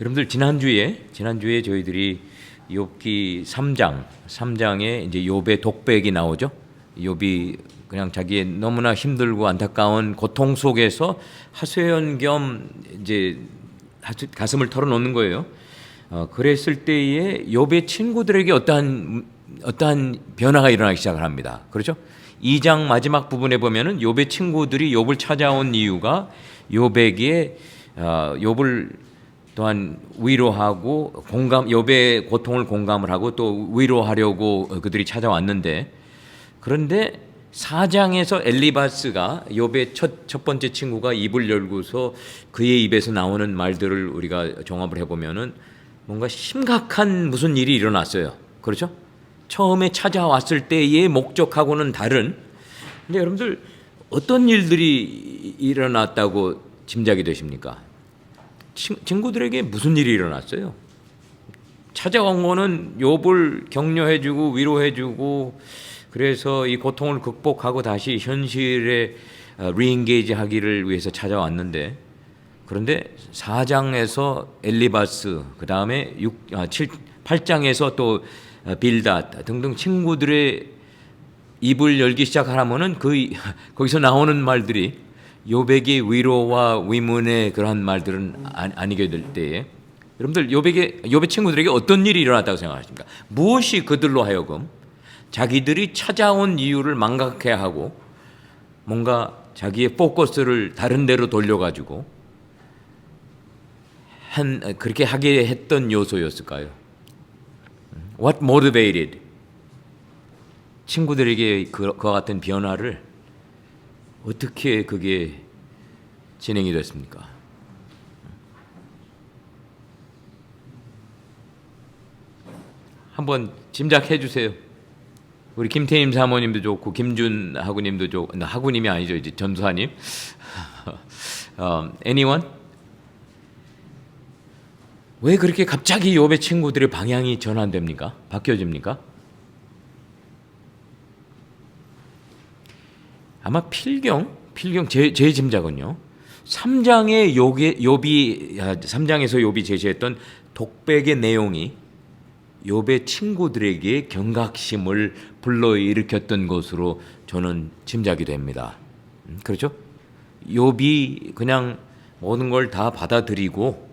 여러분들 지난주에 저희들이 욥기 3장에 이제 욥의 독백이 나오죠. 욥이 그냥 자기의 너무나 힘들고 안타까운 고통 속에서 하소연 겸 이제 가슴을 털어놓는 거예요. 그랬을 때에 욥의 친구들에게 어떠한 변화가 일어나기 시작을 합니다. 그렇죠? 2장 마지막 부분에 보면은 욥의 친구들이 욥을 찾아온 이유가 욥에게 욥을 또한 위로하고 욥의 고통을 공감을 하고 또 위로하려고 그들이 찾아왔는데, 그런데 4장에서 엘리바스가 욥의 첫 번째 친구가 입을 열고서 그의 입에서 나오는 말들을 우리가 종합을 해보면은 뭔가 심각한 무슨 일이 일어났어요. 그렇죠? 처음에 찾아왔을 때의 목적하고는 다른. 근데 여러분들 어떤 일들이 일어났다고 짐작이 되십니까? 친구들에게 무슨 일이 일어났어요? 찾아온 거는 욥을 격려해주고 위로해주고, 그래서 이 고통을 극복하고 다시 현실에 리엔게이지 하기를 위해서 찾아왔는데, 그런데 4장에서 엘리바스, 그 다음에 8장에서 또 빌닷 등등 친구들의 입을 열기 시작하면은 거기서 나오는 말들이 욥에게 위로와 위문의 그러한 말들은 아니게 될 때에, 여러분들 욥의 친구들에게 어떤 일이 일어났다고 생각하십니까? 무엇이 그들로 하여금 자기들이 찾아온 이유를 망각해 하고 뭔가 자기의 포커스를 다른 데로 돌려가지고 그렇게 하게 했던 요소였을까요? What motivated 친구들에게 그와 같은 변화를 어떻게 그게 진행이 됐습니까? 한번 짐작해 주세요. 우리 김태임 사모님도 좋고 김준 하구님도 좋고, 하구님이 아니죠, 이제 전사님. Anyone? 왜 그렇게 갑자기 욥의 친구들의 방향이 전환됩니까? 바뀌어집니까? 아마 필경 제 짐작은요. 3장에 욥이 제시했던 독백의 내용이 욥의 친구들에게 경각심을 불러일으켰던 것으로 저는 짐작이 됩니다. 그렇죠? 욥이 그냥 모든 걸 다 받아들이고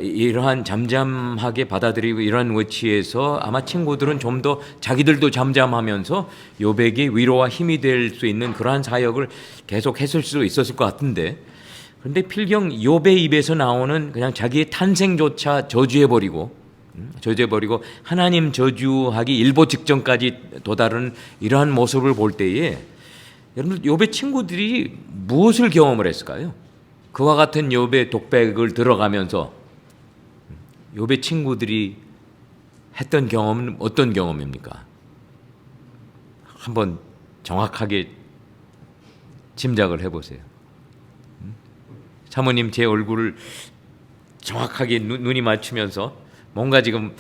이러한 잠잠하게 받아들이고 이러한 위치에서 아마 친구들은 좀 더 자기들도 잠잠하면서 욥에게 위로와 힘이 될 수 있는 그러한 사역을 계속 했을 수 있었을 것 같은데, 그런데 필경 욥의 입에서 나오는 그냥 자기의 탄생조차 저주해버리고 하나님 저주하기 일보 직전까지 도달하는 이러한 모습을 볼 때에, 여러분 욥의 친구들이 무엇을 경험을 했을까요? 그와 같은 욥의 독백을 들어가면서 욥의 친구들이 했던 경험은 어떤 경험입니까? 한번 정확하게 짐작을 해보세요. 사모님 제 얼굴을 정확하게 눈이 맞추면서 뭔가 지금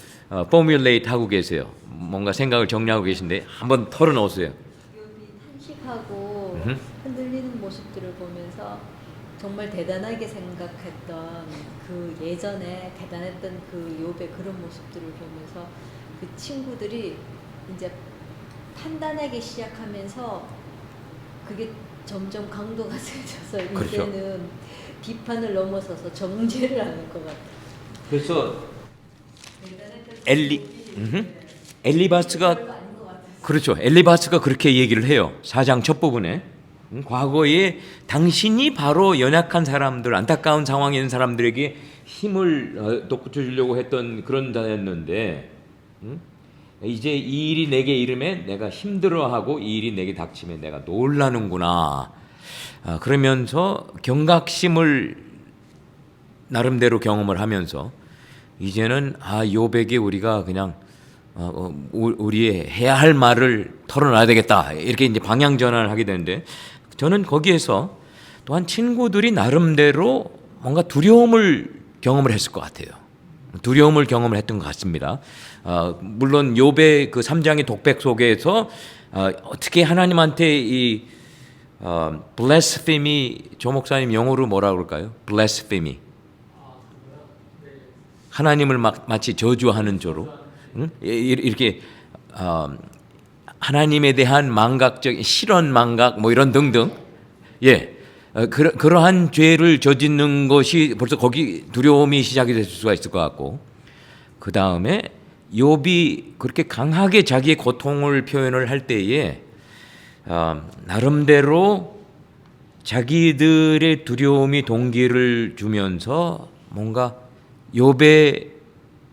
포뮬레이트 하고 계세요. 뭔가 생각을 정리하고 계신데 한번 털어놓으세요. 욥이 탄식하고 흔들리는 모습들을 보면서 정말 대단하게 생각했던 그 예전에 대단했던 그 욥의 그런 모습들을 보면서 그 친구들이 이제 판단하기 시작하면서 그게 점점 강도가 세져서 그렇죠. 이제는 비판을 넘어서서 정죄를 하는 것 같아요. 그래서 엘리바스가 그렇죠. 엘리바스가 그렇게 얘기를 해요. 4장 첫 부분에. 과거에 당신이 바로 연약한 사람들, 안타까운 상황에 있는 사람들에게 힘을 돋구쳐주려고 했던 그런 자였는데, 이제 이 일이 내게 이름에 내가 힘들어하고 이 일이 내게 닥치면 내가 놀라는구나. 그러면서 경각심을 나름대로 경험을 하면서 이제는 욥에게 우리가 그냥 우리의 해야 할 말을 털어놔야 되겠다, 이렇게 이제 방향 전환을 하게 되는데, 저는 거기에서 또한 친구들이 나름대로 뭔가 두려움을 경험을 했을 것 같아요. 두려움을 경험을 했던 것 같습니다. 물론 욥의 그 3장의 독백 속에서 어떻게 하나님한테 이 blasphemy 조 목사님 영어로 뭐라 그럴까요? blasphemy 하나님을 마치 저주하는 조로 이렇게 하나님에 대한 망각적인 실언 망각 뭐 이런 등등 그러한 죄를 저짓는 것이 벌써 거기 두려움이 시작이 될 수가 있을 것 같고 그 다음에 욥이 그렇게 강하게 자기의 고통을 표현을 할 때에 나름대로 자기들의 두려움이 동기를 주면서 뭔가 욥의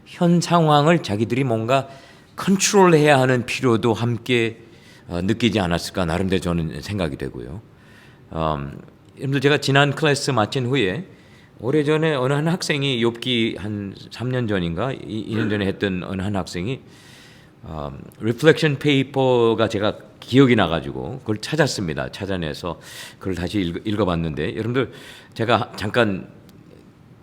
현 상황을 자기들이 뭔가 컨트롤해야 하는 필요도 함께 느끼지 않았을까 나름대로 저는 생각이 되고요. 여러분들 제가 지난 클래스 마친 후에 오래전에 어느 한 학생이 욥기 한 3년 전인가 2년 전에 했던 어느 한 학생이 리플렉션 페이퍼가 제가 기억이 나가지고 그걸 찾았습니다. 찾아내서 그걸 다시 읽어봤는데 여러분들 제가 잠깐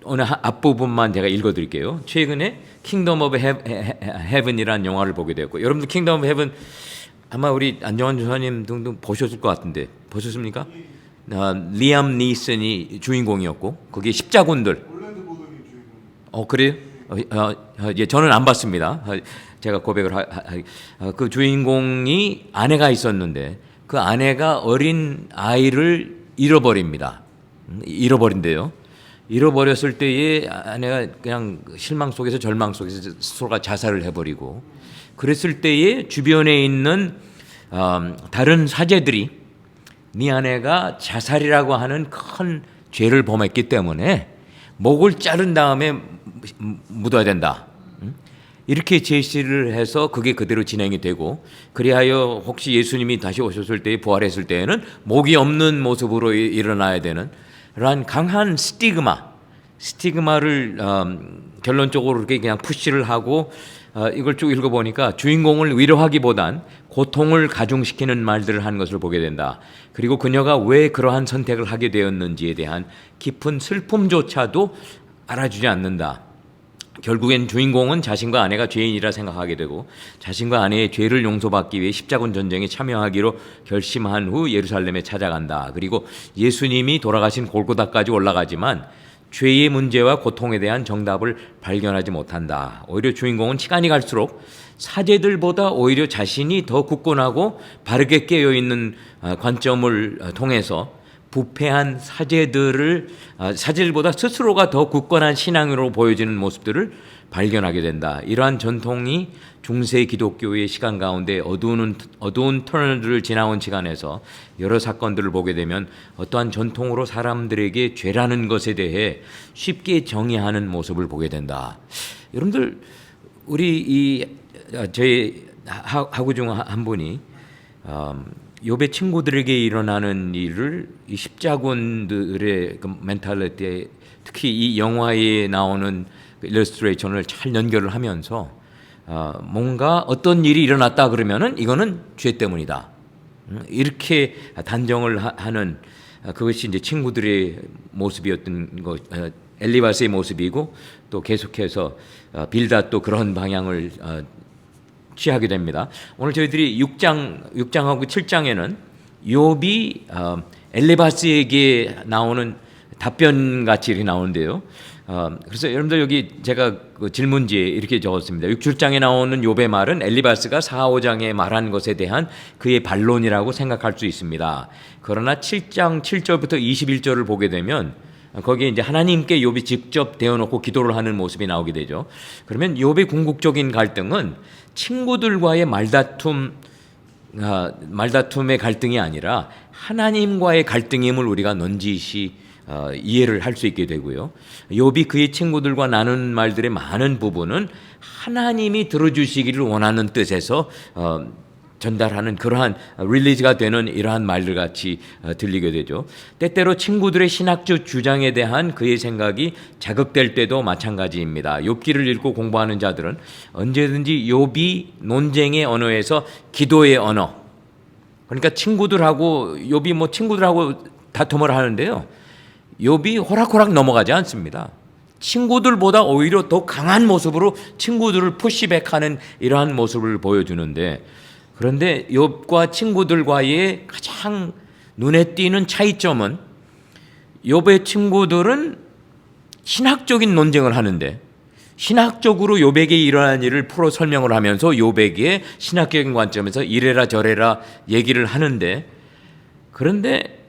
어느 앞부분만 제가 읽어드릴게요. 최근에 킹덤 오브 헤븐이라는 영화를 보게 되었고 여러분들 킹덤 오브 헤븐 아마 우리 안정환 주사님 등등 보셨을 것 같은데 보셨습니까? 리암 니슨이 주인공이었고 거기에 십자군들. 그래요? 예, 저는 안 봤습니다. 제가 고백을 그 주인공이 아내가 있었는데 그 아내가 어린 아이를 잃어버립니다. 잃어버린대요. 잃어버렸을 때에 아내가 그냥 실망 속에서 절망 속에서 스스로가 자살을 해버리고 그랬을 때에 주변에 있는 다른 사제들이 네 아내가 자살이라고 하는 큰 죄를 범했기 때문에 목을 자른 다음에 묻어야 된다. 이렇게 제시를 해서 그게 그대로 진행이 되고 그리하여 혹시 예수님이 다시 오셨을 때 부활했을 때에는 목이 없는 모습으로 일어나야 되는 그러한 강한 스티그마를 결론적으로 그렇게 그냥 푸시를 하고 이걸 쭉 읽어보니까 주인공을 위로하기보단 고통을 가중시키는 말들을 한 것을 보게 된다. 그리고 그녀가 왜 그러한 선택을 하게 되었는지에 대한 깊은 슬픔조차도 알아주지 않는다. 결국엔 주인공은 자신과 아내가 죄인이라 생각하게 되고 자신과 아내의 죄를 용서받기 위해 십자군 전쟁에 참여하기로 결심한 후 예루살렘에 찾아간다. 그리고 예수님이 돌아가신 골고다까지 올라가지만 죄의 문제와 고통에 대한 정답을 발견하지 못한다. 오히려 주인공은 시간이 갈수록 사제들보다 오히려 자신이 더 굳건하고 바르게 깨어있는 관점을 통해서 부패한 사제들보다 스스로가 더 굳건한 신앙으로 보여지는 모습들을 발견하게 된다. 이러한 전통이 중세 기독교의 시간 가운데 어두운 터널들을 지나온 시간에서 여러 사건들을 보게 되면 어떠한 전통으로 사람들에게 죄라는 것에 대해 쉽게 정의하는 모습을 보게 된다. 여러분들 우리 저희 학우 중 한 분이 욥의 친구들에게 일어나는 일을 이 십자군들의 그 멘탈리티에 특히 이 영화에 나오는 일러스트레이션을 잘 연결을 하면서 뭔가 어떤 일이 일어났다 그러면은 이거는 죄 때문이다. 이렇게 단정을 하는 그것이 이제 친구들의 모습이었던 것, 엘리바스의 모습이고 또 계속해서 빌닷도 그런 방향을 취하게 됩니다. 오늘 저희들이 6장하고 7장에는 욥이 엘리바스에게 나오는 답변같이 이렇게 나오는데요. 그래서 여러분들 여기 제가 그 질문지에 이렇게 적었습니다. 6장에 나오는 욥의 말은 엘리바스가 4, 5장에 말한 것에 대한 그의 반론이라고 생각할 수 있습니다. 그러나 7장 7절부터 21절을 보게 되면 거기에 이제 하나님께 욥이 직접 대어놓고 기도를 하는 모습이 나오게 되죠. 그러면 욥의 궁극적인 갈등은 친구들과의 말다툼의 갈등이 아니라 하나님과의 갈등임을 우리가 넌지시 이해를 할 수 있게 되고요. 욥이 그의 친구들과 나눈 말들의 많은 부분은 하나님이 들어주시기를 원하는 뜻에서 전달하는 그러한 릴리즈가 되는 이러한 말들 같이 들리게 되죠. 때때로 친구들의 신학적 주장에 대한 그의 생각이 자극될 때도 마찬가지입니다. 욥기를 읽고 공부하는 자들은 언제든지 욥이 논쟁의 언어에서 기도의 언어, 그러니까 욥이 친구들하고 다툼을 하는데요. 욥이 호락호락 넘어가지 않습니다. 친구들보다 오히려 더 강한 모습으로 친구들을 푸시백하는 이러한 모습을 보여주는데 그런데 욥과 친구들과의 가장 눈에 띄는 차이점은 욥의 친구들은 신학적인 논쟁을 하는데 신학적으로 욥에게 일어난 일을 풀어 설명을 하면서 욥에게 신학적인 관점에서 이래라 저래라 얘기를 하는데, 그런데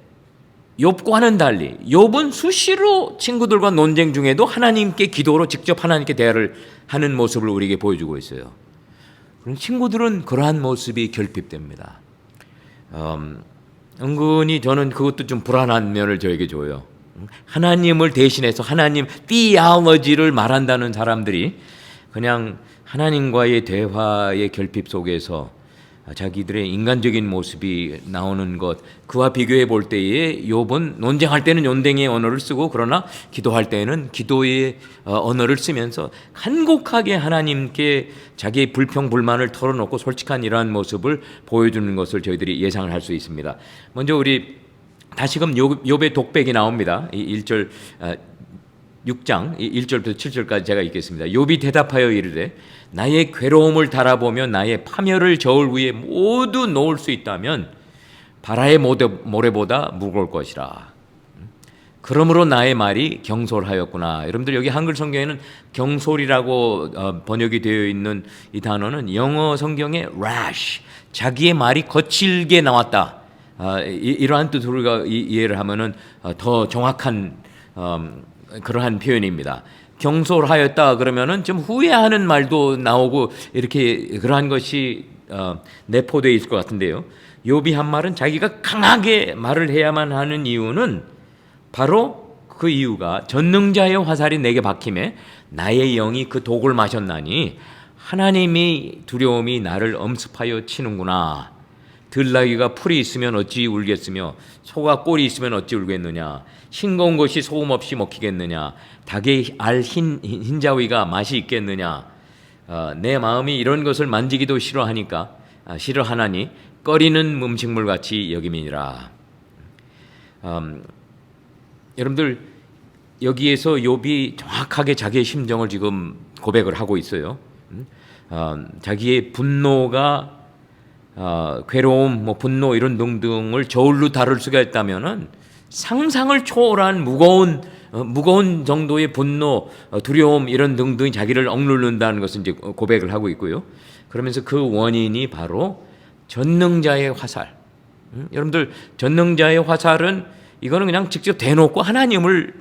욥과는 달리 욥은 수시로 친구들과 논쟁 중에도 하나님께 기도로 직접 하나님께 대화를 하는 모습을 우리에게 보여주고 있어요. 그런 친구들은 그러한 모습이 결핍됩니다. 은근히 저는 그것도 좀 불안한 면을 저에게 줘요. 하나님을 대신해서 하나님 theology를 말한다는 사람들이 그냥 하나님과의 대화의 결핍 속에서 자기들의 인간적인 모습이 나오는 것, 그와 비교해 볼 때에 욥은 논쟁할 때는 논쟁의 언어를 쓰고 그러나 기도할 때는 기도의 언어를 쓰면서 간곡하게 하나님께 자기의 불평 불만을 털어놓고 솔직한 이러한 모습을 보여주는 것을 저희들이 예상을 할 수 있습니다. 먼저 우리 다시금 욥의 독백이 나옵니다. 이 1절 6장 1절부터 7절까지 제가 읽겠습니다. 욥이 대답하여 이르되 나의 괴로움을 달아보며 나의 파멸을 저울 위에 모두 놓을 수 있다면 바라의 모래보다 무거울 것이라. 그러므로 나의 말이 경솔하였구나. 여러분들 여기 한글 성경에는 경솔이라고 번역이 되어 있는 이 단어는 영어 성경에 rash, 자기의 말이 거칠게 나왔다. 이러한 뜻으로 우리가 이해를 하면은 더 정확한 그러한 표현입니다. 경솔하였다 그러면은 좀 후회하는 말도 나오고 이렇게 그러한 것이 내포되어 있을 것 같은데요. 욥이 한 말은 자기가 강하게 말을 해야만 하는 이유는 바로 그 이유가 전능자의 화살이 내게 박힘에 나의 영이 그 독을 마셨나니 하나님의 두려움이 나를 엄습하여 치는구나. 들나귀가 풀이 있으면 어찌 울겠으며 소가 꼴이 있으면 어찌 울겠느냐. 싱거운 것이 소금 없이 먹히겠느냐. 닭의 알 흰자위가 맛이 있겠느냐. 내 마음이 이런 것을 만지기도 싫어하니 꺼리는 음식물 같이 여김이니라. 여러분들 여기에서 욥이 정확하게 자기의 심정을 지금 고백을 하고 있어요. 자기의 분노가 괴로움, 분노 이런 등등을 저울로 다룰 수가 있다면은 상상을 초월한 무거운 정도의 분노, 두려움 이런 등등이 자기를 억누른다는 것을 이제 고백을 하고 있고요. 그러면서 그 원인이 바로 전능자의 화살. 여러분들 전능자의 화살은 이거는 그냥 직접 대놓고 하나님을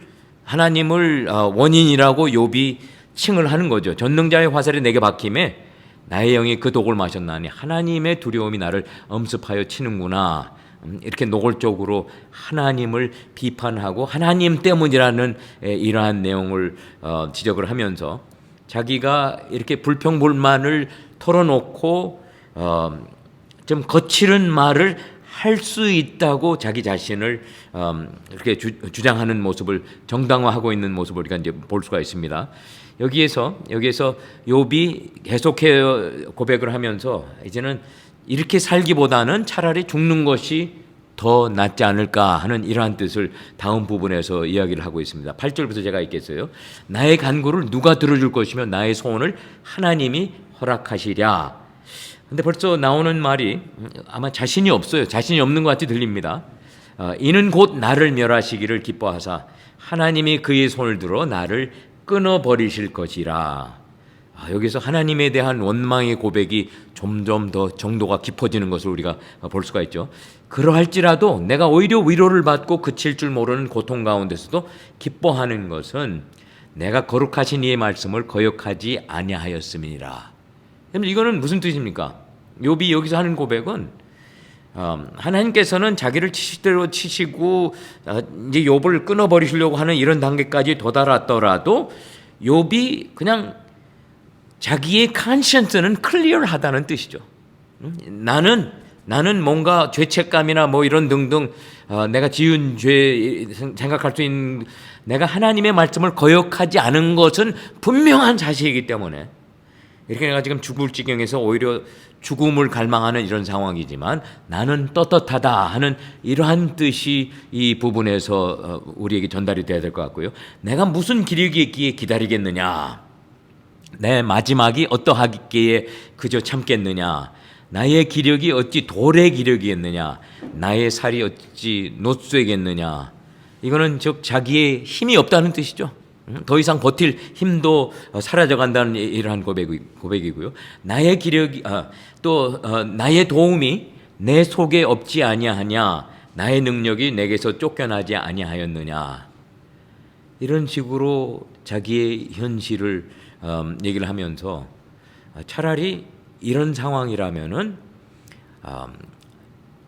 원인이라고 욥이 칭을 하는 거죠. 전능자의 화살이 내게 박힘에 나의 영이 그 독을 마셨나니 하나님의 두려움이 나를 엄습하여 치는구나. 이렇게 노골적으로 하나님을 비판하고 하나님 때문이라는 이러한 내용을 지적을 하면서 자기가 이렇게 불평불만을 털어놓고 좀 거칠은 말을 할 수 있다고 자기 자신을 이렇게 주장하는 모습을 정당화하고 있는 모습을 우리가 이제 볼 수가 있습니다. 여기에서 욥이 계속해서 고백을 하면서 이제는 이렇게 살기보다는 차라리 죽는 것이 더 낫지 않을까 하는 이러한 뜻을 다음 부분에서 이야기를 하고 있습니다. 8절부터 제가 읽겠어요. 나의 간구를 누가 들어줄 것이며 나의 소원을 하나님이 허락하시랴. 근데 벌써 나오는 말이 아마 자신이 없어요. 자신이 없는 것 같이 들립니다. 이는 곧 나를 멸하시기를 기뻐하사 하나님이 그의 손을 들어 나를 끊어버리실 것이라. 여기서 하나님에 대한 원망의 고백이 점점 더 정도가 깊어지는 것을 우리가 볼 수가 있죠. 그러할지라도 내가 오히려 위로를 받고 그칠 줄 모르는 고통 가운데서도 기뻐하는 것은 내가 거룩하신 이의 말씀을 거역하지 아니하였음이니라. 이거는 무슨 뜻입니까? 욥이 여기서 하는 고백은 하나님께서는 자기를 치시대로 치시고 이제 욥을 끊어버리시려고 하는 이런 단계까지 도달했더라도 욥이 그냥 자기의 컨시언스는 클리어하다는 뜻이죠. 나는 뭔가 죄책감이나 이런 등등 내가 지은 죄 생각할 수 있는 내가 하나님의 말씀을 거역하지 않은 것은 분명한 사실이기 때문에 이렇게 내가 지금 죽을 지경에서 오히려 죽음을 갈망하는 이런 상황이지만 나는 떳떳하다 하는 이러한 뜻이 이 부분에서 우리에게 전달이 돼야 될 것 같고요. 내가 무슨 길이 있기에 기다리겠느냐. 내 마지막이 어떠하기에 그저 참겠느냐. 나의 기력이 어찌 돌의 기력이겠느냐, 나의 살이 어찌 노쇠겠느냐. 이거는 즉 자기의 힘이 없다는 뜻이죠. 더 이상 버틸 힘도 사라져간다는 이러한 고백이고요. 나의 기력이 나의 도움이 내 속에 없지 아니하냐, 나의 능력이 내게서 쫓겨나지 아니하였느냐. 이런 식으로 자기의 현실을 얘기를 하면서 차라리 이런 상황이라면은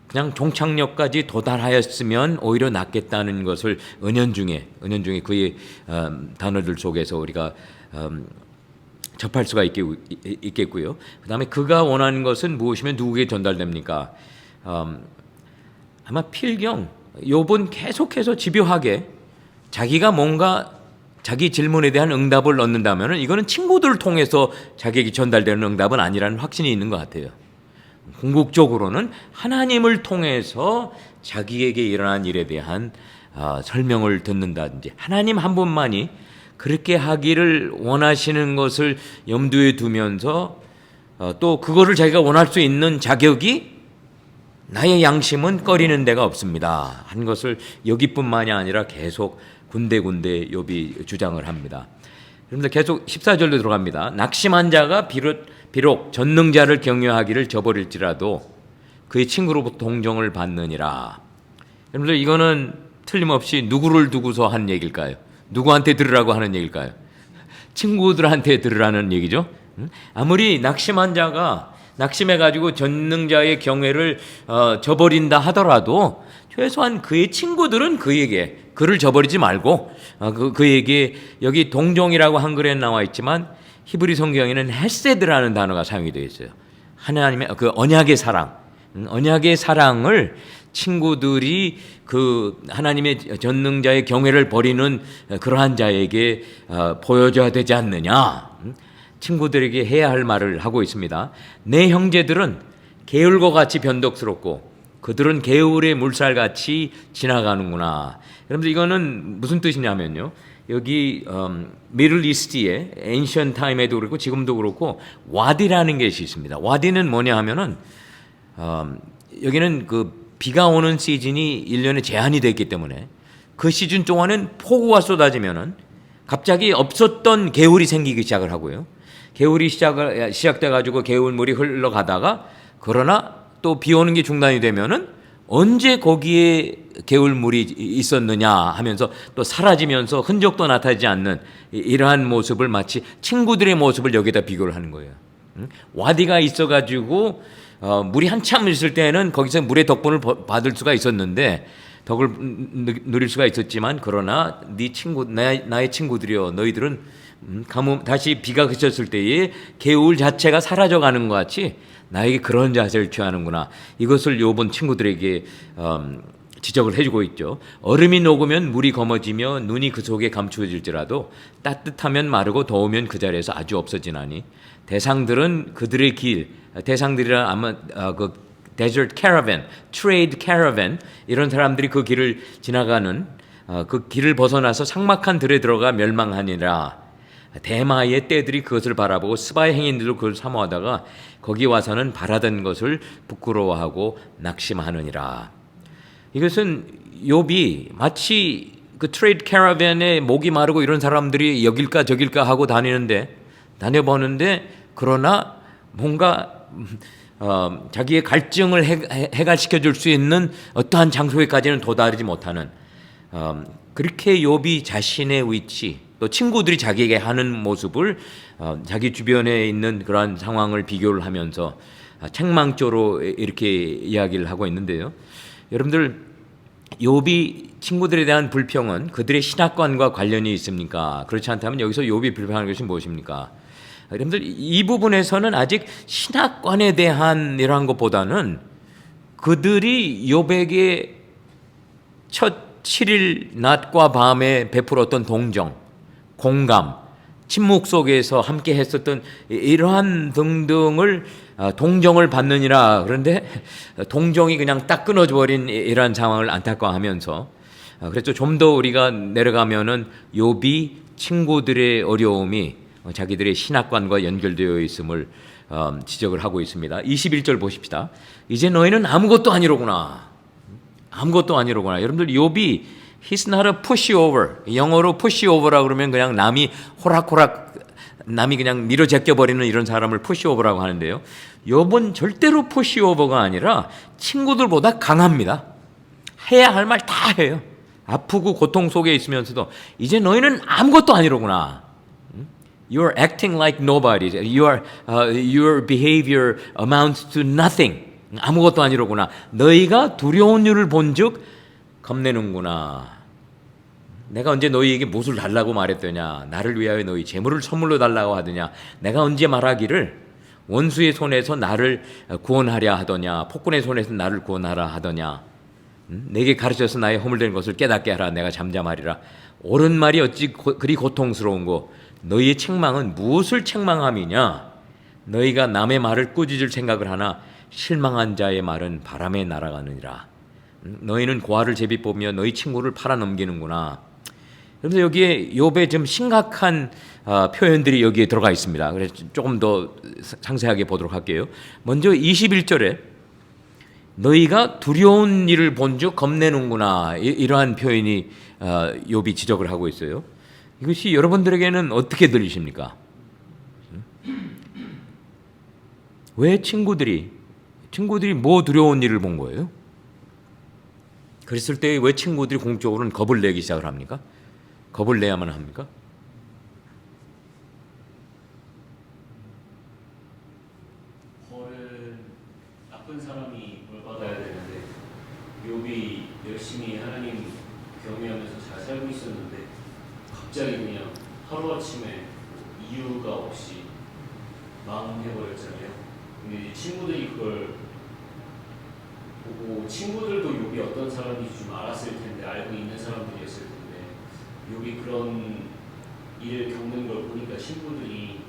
그냥 종착역까지 도달하였으면 오히려 낫겠다는 것을 은연중에 그의 단어들 속에서 우리가 접할 수가 있겠고요. 그 다음에 그가 원하는 것은 무엇이면 누구에게 전달됩니까? 아마 필경 욥은 계속해서 집요하게 자기가 뭔가 자기 질문에 대한 응답을 얻는다면 이거는 친구들을 통해서 자기에게 전달되는 응답은 아니라는 확신이 있는 것 같아요. 궁극적으로는 하나님을 통해서 자기에게 일어난 일에 대한 설명을 듣는다든지 하나님 한 분만이 그렇게 하기를 원하시는 것을 염두에 두면서 또 그거를 자기가 원할 수 있는 자격이 나의 양심은 꺼리는 데가 없습니다 한 것을 여기뿐만이 아니라 계속 군데군데 욥이 주장을 합니다. 그런데 계속 14절로 들어갑니다. 낙심한 자가 비록 전능자를 경외하기를 저버릴지라도 그의 친구로부터 동정을 받느니라. 여러분들 이거는 틀림없이 누구를 두고서 한 얘기일까요? 누구한테 들으라고 하는 얘기일까요? 친구들한테 들으라는 얘기죠. 아무리 낙심한 자가 낙심해가지고 전능자의 경외를 저버린다 하더라도 최소한 그의 친구들은 그를 저버리지 말고 그에게 여기 동정이라고 한글에 나와 있지만 히브리 성경에는 헤세드라는 단어가 사용이 되어 있어요. 하나님의 그 언약의 사랑을 친구들이 그 하나님의 전능자의 경외를 버리는 그러한 자에게 보여줘야 되지 않느냐. 친구들에게 해야 할 말을 하고 있습니다. 내 형제들은 개울과 같이 변덕스럽고 그들은 개울의 물살같이 지나가는구나. 여러분들 이거는 무슨 뜻이냐면요. 여기 미들 이스트의 엔션 타임에도 그렇고 지금도 그렇고 와디라는 것이 있습니다. 와디는 뭐냐 하면은 여기는 그 비가 오는 시즌이 1년에 제한이 되어 있기 때문에 그 시즌 동안은 폭우가 쏟아지면은 갑자기 없었던 개울이 생기기 시작을 하고요. 개울이 시작돼 가지고 개울물이 흘러가다가 그러나 또 비 오는 게 중단이 되면은 언제 거기에 개울물이 있었느냐 하면서 또 사라지면서 흔적도 나타나지 않는 이러한 모습을 마치 친구들의 모습을 여기다 비교를 하는 거예요. 와디가 있어가지고 물이 한참 있을 때는 거기서 물의 덕분을 받을 수가 있었는데 덕을 누릴 수가 있었지만 그러나 나의 친구들이여 너희들은 다시 비가 그쳤을 때에 개울 자체가 사라져가는 것 같이 나에게 그런 자세를 취하는구나. 이것을 욥은 친구들에게 지적을 해주고 있죠. 얼음이 녹으면 물이 검어지며 눈이 그 속에 감추어질지라도 따뜻하면 마르고 더우면 그 자리에서 아주 없어지나니 대상들은 그들의 대상들이란 아마 그 데저트 캐러밴, 트레이드 캐러밴 이런 사람들이 그 길을 지나가는 그 길을 벗어나서 삭막한 들에 들어가 멸망하니라. 대마의 떼들이 그것을 바라보고 스바의 행인들도 그걸 사모하다가 거기 와서는 바라던 것을 부끄러워하고 낙심하느니라. 이것은 욥이 마치 그 트레이드 캐러밴에 목이 마르고 이런 사람들이 여길까 저길까 하고 다녀보는데 그러나 뭔가 자기의 갈증을 해갈시켜 줄 수 있는 어떠한 장소에까지는 도달하지 못하는 그렇게 욥이 자신의 위치 또 친구들이 자기에게 하는 모습을 자기 주변에 있는 그러한 상황을 비교를 하면서 책망조로 이렇게 이야기를 하고 있는데요. 여러분들 욥이 친구들에 대한 불평은 그들의 신학관과 관련이 있습니까? 그렇지 않다면 여기서 욥이 불평하는 것이 무엇입니까? 여러분들 이 부분에서는 아직 신학관에 대한 이러한 것보다는 그들이 욥에게 첫 7일 낮과 밤에 베풀었던 동정, 공감, 침묵 속에서 함께 했었던 이러한 등등을 동정을 받느니라. 그런데 동정이 그냥 딱 끊어져 버린 이러한 상황을 안타까워하면서 그래서 좀 더 우리가 내려가면은 욥이 친구들의 어려움이 자기들의 신학관과 연결되어 있음을 지적을 하고 있습니다. 21절 보십시다. 이제 너희는 아무것도 아니로구나. 아무것도 아니로구나. 여러분들 욥이 He's not a pushover. 영어로 pushover라고 그러면 그냥 남이 호락호락 남이 그냥 밀어 제껴버리는 이런 사람을 pushover라고 하는데요. 욥은 절대로 pushover가 아니라 친구들보다 강합니다. 해야 할 말 다 해요. 아프고 고통 속에 있으면서도 이제 너희는 아무것도 아니로구나. You are acting like nobody. Your behavior amounts to nothing. 아무것도 아니로구나. 너희가 두려운 일을 본즉 겁내는구나. 내가 언제 너희에게 무엇을 달라고 말했더냐. 나를 위하여 너희 재물을 선물로 달라고 하더냐. 내가 언제 말하기를 원수의 손에서 나를 구원하려 하더냐. 폭군의 손에서 나를 구원하라 하더냐. 내게 가르쳐서 나의 허물된 것을 깨닫게 하라. 내가 잠잠하리라. 옳은 말이 어찌 그리 고통스러운고. 너희의 책망은 무엇을 책망함이냐. 너희가 남의 말을 꾸짖을 생각을 하나 실망한 자의 말은 바람에 날아가느니라. 너희는 고아를 제비 뽑으며 너희 친구를 팔아넘기는구나. 그래서 여기에 욥의 좀 심각한 표현들이 여기에 들어가 있습니다. 그래서 조금 더 상세하게 보도록 할게요. 먼저 21절에 너희가 두려운 일을 본즉 겁내는구나. 이러한 표현이 욥이 지적을 하고 있어요. 이것이 여러분들에게는 어떻게 들리십니까? 왜 친구들이 뭐 두려운 일을 본 거예요? 그랬을 때 왜 친구들이 공적으로는 겁을 내기 시작을 합니까? 겁을 내야만 합니까? 벌은 나쁜 사람이 벌 받아야 되는데 욥이 열심히 하나님 경외하면서 잘 살고 있었는데 갑자기 그냥 하루아침에 이유가 없이 망해버렸잖아요. 근데 친구들이 그걸 보고 친구들도 욥이 어떤 사람인지 좀 알았을 텐데 알고 있는 사람들이었을 텐데 욥이 그런 일을 겪는 걸 보니까 친구들이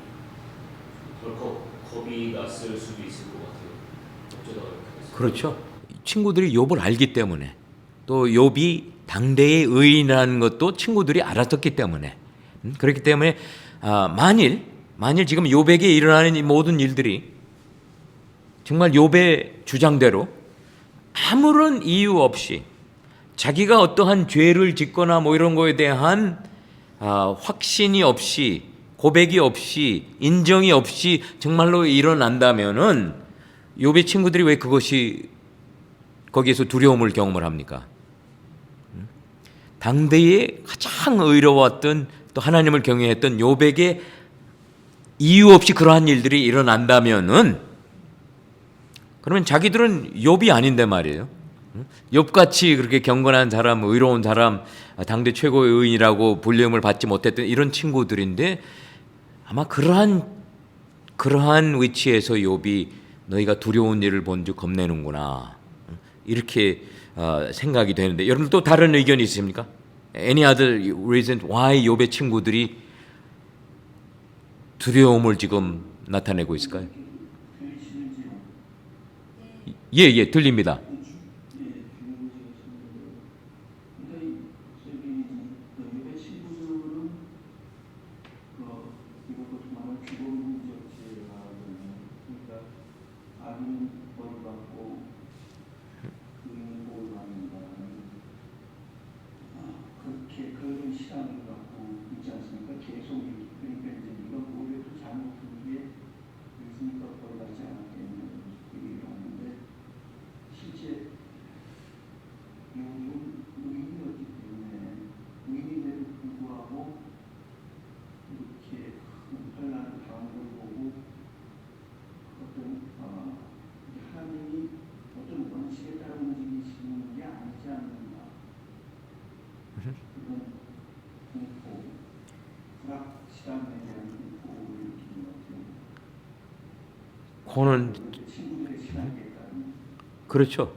덜컥 겁이 났을 수도 있을 것 같아요. 어쩌다가 그렇게 됐어요. 그렇죠. 친구들이 욥을 알기 때문에 또 욥이 당대의 의인이라는 것도 친구들이 알았었기 때문에 그렇기 때문에 만일 지금 욥에게 일어나는 이 모든 일들이 정말 욥의 주장대로 아무런 이유 없이 자기가 어떠한 죄를 짓거나 뭐 이런 거에 대한 확신이 없이 고백이 없이 인정이 없이 정말로 일어난다면은 욥의 친구들이 왜 그것이 거기에서 두려움을 경험을 합니까? 당대에 가장 의로웠던 또 하나님을 경외했던 욥에게 이유 없이 그러한 일들이 일어난다면은 그러면 자기들은 욥이 아닌데 말이에요. 욥같이 그렇게 경건한 사람, 의로운 사람, 당대 최고의 의인이라고 불림을 받지 못했던 이런 친구들인데 아마 그러한 위치에서 욥이 너희가 두려운 일을 본즉 겁내는구나 이렇게 생각이 되는데 여러분 또 다른 의견이 있으십니까? Any other reason why 욥의 친구들이 두려움을 지금 나타내고 있을까요? 예, 들립니다. 그거는 그렇죠.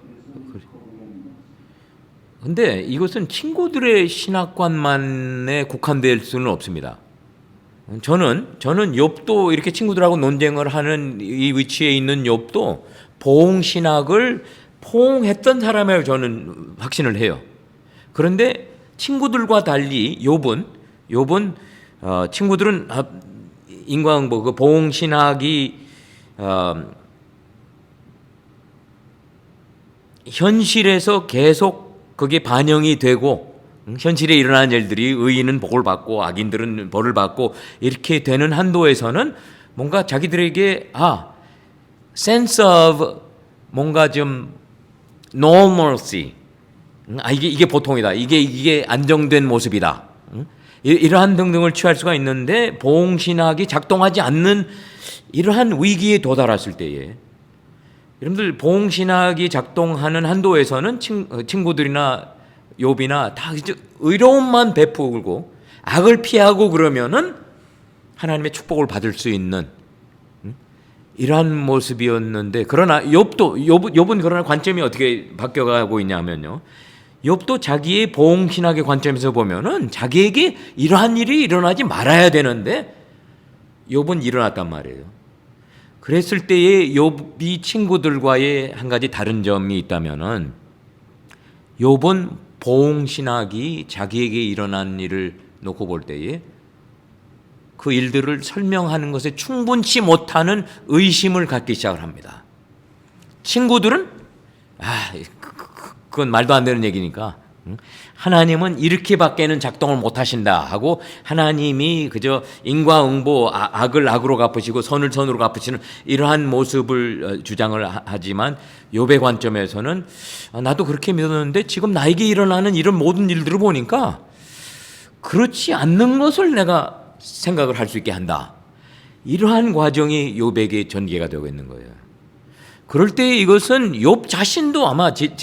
근데 이것은 친구들의 신학관만에 국한될 수는 없습니다. 저는 욥도 이렇게 친구들하고 논쟁을 하는 이 위치에 있는 욥도 보응신학을 포옹했던 사람이라고 저는 확신을 해요. 그런데 친구들과 달리 욥은 친구들은 인과응보 그 보응신학이 현실에서 계속 그게 반영이 되고 현실에 일어나는 일들이 의인은 복을 받고 악인들은 벌을 받고 이렇게 되는 한도에서는 뭔가 자기들에게 sense of 뭔가 좀 normalcy, 이게 보통이다, 이게 안정된 모습이다, 이러한 등등을 취할 수가 있는데 보응신학이 작동하지 않는 이러한 위기에 도달했을 때에 여러분들 보응신학이 작동하는 한도에서는 친구들이나 욥이나 다 의로움만 베풀고 악을 피하고 그러면은 하나님의 축복을 받을 수 있는 이러한 모습이었는데, 그러나 욥은 그러나 관점이 어떻게 바뀌어가고 있냐면요, 욥도 자기의 보응신학의 관점에서 보면은 자기에게 이러한 일이 일어나지 말아야 되는데 욥은 일어났단 말이에요. 그랬을 때에 욥이 친구들과의 한 가지 다른 점이 있다면은 욥은 보응신학이 자기에게 일어난 일을 놓고 볼 때에 그 일들을 설명하는 것에 충분치 못하는 의심을 갖기 시작을 합니다. 친구들은 그건 말도 안 되는 얘기니까 하나님은 이렇게밖에는 작동을 못하신다 하고 하나님이 그저 인과응보, 악을 악으로 갚으시고 선을 선으로 갚으시는 이러한 모습을 주장을 하지만 욥의 관점에서는 나도 그렇게 믿었는데 지금 나에게 일어나는 이런 모든 일들을 보니까 그렇지 않는 것을 내가 생각을 할 수 있게 한다. 이러한 과정이 욥에게 전개가 되고 있는 거예요. 그럴 때 이것은 욥 자신도 아마 제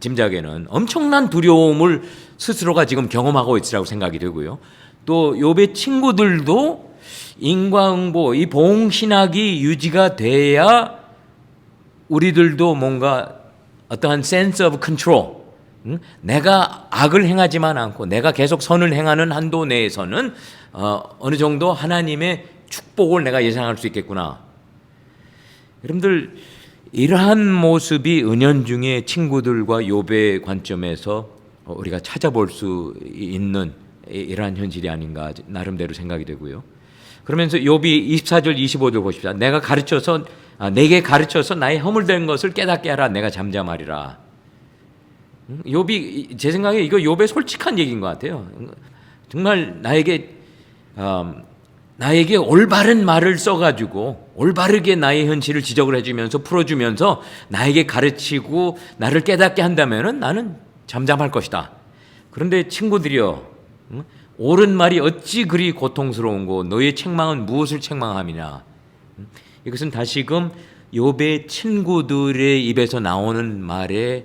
짐작에는 엄청난 두려움을 스스로가 지금 경험하고 있으라고 생각이 되고요. 또 욥의 친구들도 인과응보, 이 보응신학이 유지가 돼야 우리들도 뭔가 어떠한 sense of control, 내가 악을 행하지만 않고 내가 계속 선을 행하는 한도 내에서는 어느 정도 하나님의 축복을 내가 예상할 수 있겠구나. 여러분들 이러한 모습이 은연중에 친구들과 욥의 관점에서 우리가 찾아볼 수 있는 이러한 현실이 아닌가 나름대로 생각이 되고요. 그러면서 욥이 24절 25절 보십시오. 내게 가르쳐서 나의 허물된 것을 깨닫게 하라. 내가 잠잠하리라. 욥이 제 생각에 이거 욥의 솔직한 얘기인 것 같아요. 정말 나에게 올바른 말을 써가지고 올바르게 나의 현실을 지적을 해주면서 풀어주면서 나에게 가르치고 나를 깨닫게 한다면은 나는 잠잠할 것이다. 그런데 친구들이여, 옳은 말이 어찌 그리 고통스러운고 너의 책망은 무엇을 책망함이냐. 이것은 다시금 욥의 친구들의 입에서 나오는 말에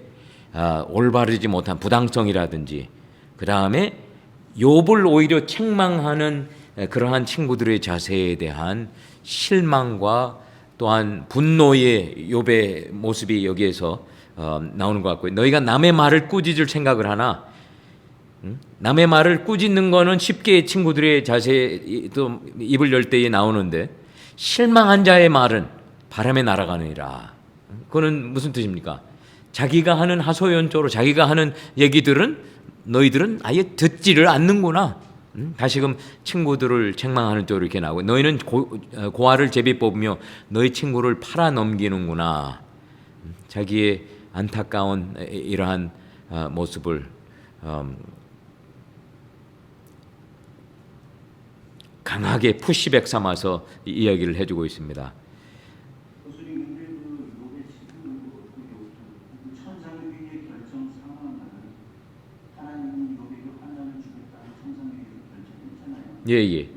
올바르지 못한 부당성이라든지, 그 다음에 욥을 오히려 책망하는 그러한 친구들의 자세에 대한 실망과 또한 분노의 욥의 모습이 여기에서 나오는 것 같고요. 너희가 남의 말을 꾸짖을 생각을 하나, 남의 말을 꾸짖는 거는 쉽게 친구들의 자세에 또 입을 열 때에 나오는데, 실망한 자의 말은 바람에 날아가느니라. 그거는 무슨 뜻입니까? 자기가 하는 하소연조로 자기가 하는 얘기들은 너희들은 아예 듣지를 않는구나. 다시금 친구들을 책망하는 쪽으로 이렇게 나오고, 너희는 고아를 제비 뽑으며 너희 친구를 팔아 넘기는구나. 자기의 안타까운 이러한 모습을 강하게 푸시백 삼아서 이야기를 해주고 있습니다. 예.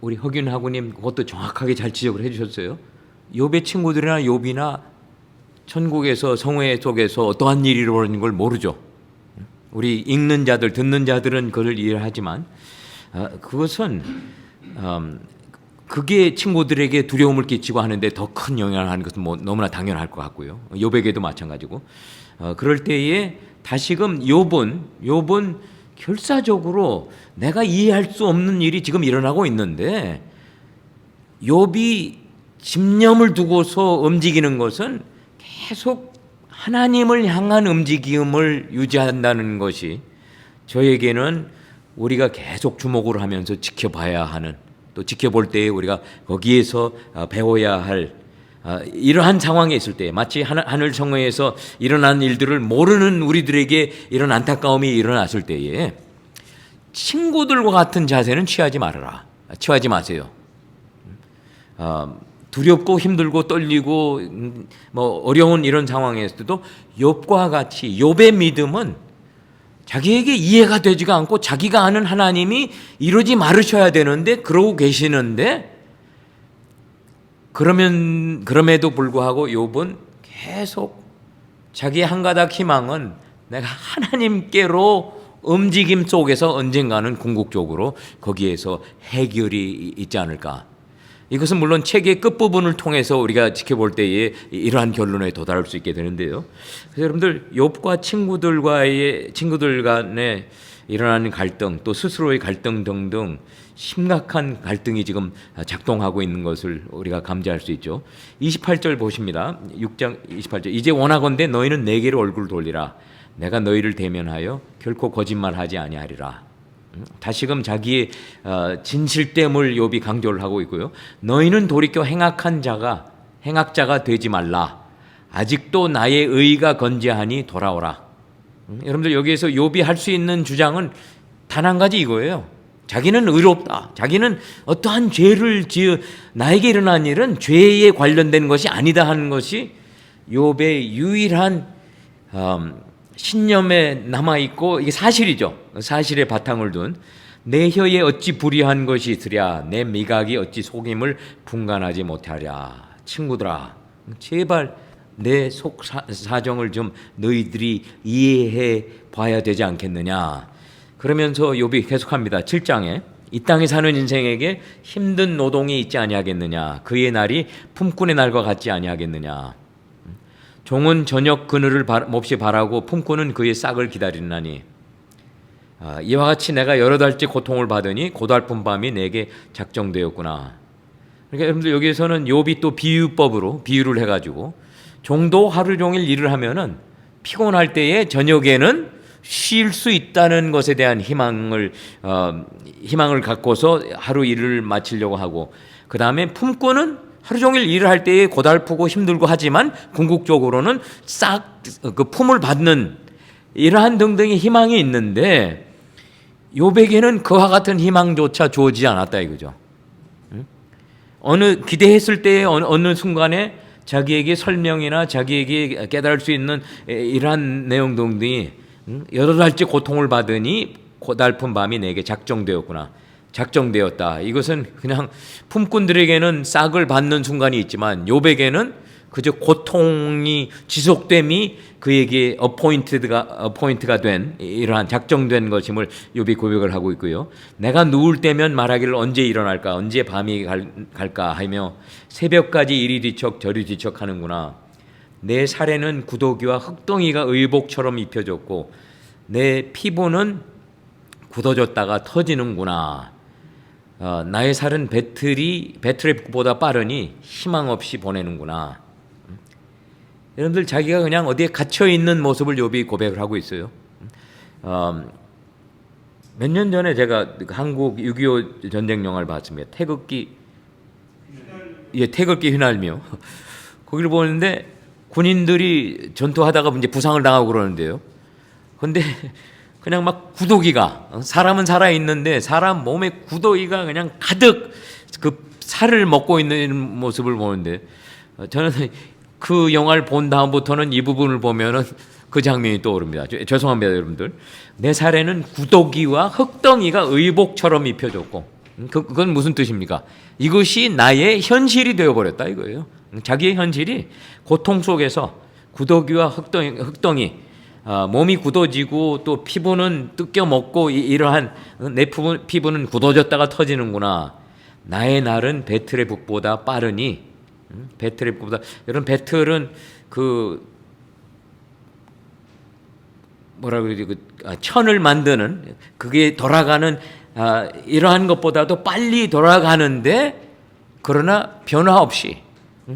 우리 허균 하구님 그것도 정확하게 잘 지적을 해주셨어요. 욥의 친구들이나 욥이나 천국에서 성회 속에서 어떠한 일이 일어나는 걸 모르죠. 우리 읽는 자들, 듣는 자들은 그걸 이해하지만 그것은 그게 친구들에게 두려움을 끼치고 하는데 더 큰 영향을 하는 것은 뭐 너무나 당연할 것 같고요. 욥에게도 마찬가지고 그럴 때에 다시금 욥은 결사적으로 내가 이해할 수 없는 일이 지금 일어나고 있는데 욥이 집념을 두고서 움직이는 것은 계속 하나님을 향한 움직임을 유지한다는 것이 저에게는 우리가 계속 주목을 하면서 지켜봐야 하는, 또 지켜볼 때에 우리가 거기에서 배워야 할 이러한 상황에 있을 때, 마치 하늘 성회에서 일어난 일들을 모르는 우리들에게 이런 안타까움이 일어났을 때에 친구들과 같은 자세는 취하지 마세요. 두렵고 힘들고 떨리고 뭐 어려운 이런 상황에서도 욥과 같이, 욥의 믿음은 자기에게 이해가 되지가 않고 자기가 아는 하나님이 이러지 말으셔야 되는데 그러고 계시는데, 그럼에도 불구하고 욥은 계속 자기의 한 가닥 희망은 내가 하나님께로 움직임 속에서 언젠가는 궁극적으로 거기에서 해결이 있지 않을까. 이것은 물론 책의 끝부분을 통해서 우리가 지켜볼 때에 이러한 결론에 도달할 수 있게 되는데요. 그래서 여러분들 욥과 친구들 간에 일어나는 갈등, 또 스스로의 갈등 등등 심각한 갈등이 지금 작동하고 있는 것을 우리가 감지할 수 있죠. 28절 보십니다. 6장 28절. 이제 원하건대 너희는 내게로 얼굴 돌리라. 내가 너희를 대면하여 결코 거짓말하지 아니하리라. 다시금 자기의 진실됨을 욥이 강조를 하고 있고요. 너희는 돌이켜 행악자가 되지 말라. 아직도 나의 의가 건재하니 돌아오라. 여러분들 여기에서 욥이 할 수 있는 주장은 단 한 가지 이거예요. 자기는 의롭다. 자기는 어떠한 죄를 나에게 일어난 일은 죄에 관련된 것이 아니다 하는 것이 욥의 유일한 신념에 남아있고, 이게 사실이죠. 사실에 바탕을 둔 내 혀에 어찌 불의한 것이 있으랴, 내 미각이 어찌 속임을 분간하지 못하랴. 친구들아, 제발 내 속 사정을 좀 너희들이 이해해 봐야 되지 않겠느냐. 그러면서 욥이 계속합니다. 7장에 이 땅에 사는 인생에게 힘든 노동이 있지 아니하겠느냐. 그의 날이 품꾼의 날과 같지 아니하겠느냐. 종은 저녁 그늘을 몹시 바라고 품꾼은 그의 싹을 기다리나니 이와 같이 내가 여러 달째 고통을 받으니 고달픈 밤이 내게 작정되었구나. 그러니까 여러분들 여기에서는 욥이 또 비유를 해가지고 종도 하루 종일 일을 하면은 피곤할 때에 저녁에는 쉴 수 있다는 것에 대한 희망을 갖고서 하루 일을 마치려고 하고, 그 다음에 품꾼은 하루 종일 일을 할 때에 고달프고 힘들고 하지만 궁극적으로는 싹 그 품을 받는 이러한 등등의 희망이 있는데 욥에게는 그와 같은 희망조차 주어지지 않았다 이거죠. 기대했을 때의 어느 순간에 자기에게 설명이나 자기에게 깨달을 수 있는 이러한 내용 등등이 여러 달째 고통을 받으니 고달픈 밤이 내게 작정되었다. 이것은 그냥 품꾼들에게는 싹을 받는 순간이 있지만 욥에게는 그저 고통이 지속됨이 그에게 어포인트가 된 이러한 작정된 것임을 욥이 고백을 하고 있고요. 내가 누울 때면 말하기를 언제 일어날까, 언제 밤이 갈까 하며 새벽까지 이리 뒤척 저리 뒤척 하는구나. 내 살에는 구더기와 흙덩이가 의복처럼 입혀졌고 내 피부는 굳어졌다가 터지는구나. 나의 살은 배틀보다 빠르니 희망 없이 보내는구나. 여러분들 자기가 그냥 어디에 갇혀 있는 모습을 욥이 고백을 하고 있어요. 몇 년 전에 제가 한국 6.25 전쟁 영화를 봤습니다. 태극기 휘날며 거기를 보는데 군인들이 전투하다가 이제 부상을 당하고 그러는데요. 근데 그냥 막 구더기가, 사람은 살아 있는데 사람 몸에 구더기가 그냥 가득 그 살을 먹고 있는 모습을 보는데, 저는 그 영화를 본 다음부터는 이 부분을 보면은 그 장면이 떠오릅니다. 죄송합니다, 여러분들. 내 살에는 구더기와 흙덩이가 의복처럼 입혀졌고, 그건 무슨 뜻입니까? 이것이 나의 현실이 되어버렸다 이거예요. 자기의 현실이 고통 속에서 구더기와 흙덩이, 몸이 굳어지고 또 피부는 뜯겨 먹고 이러한 내 피부는 굳어졌다가 터지는구나. 나의 날은 배틀의 북보다 빠르니. 배틀의 북보다, 여러분 배틀은 그 뭐라고 그러지, 천을 만드는, 그게 돌아가는 이러한 것보다도 빨리 돌아가는데, 그러나 변화 없이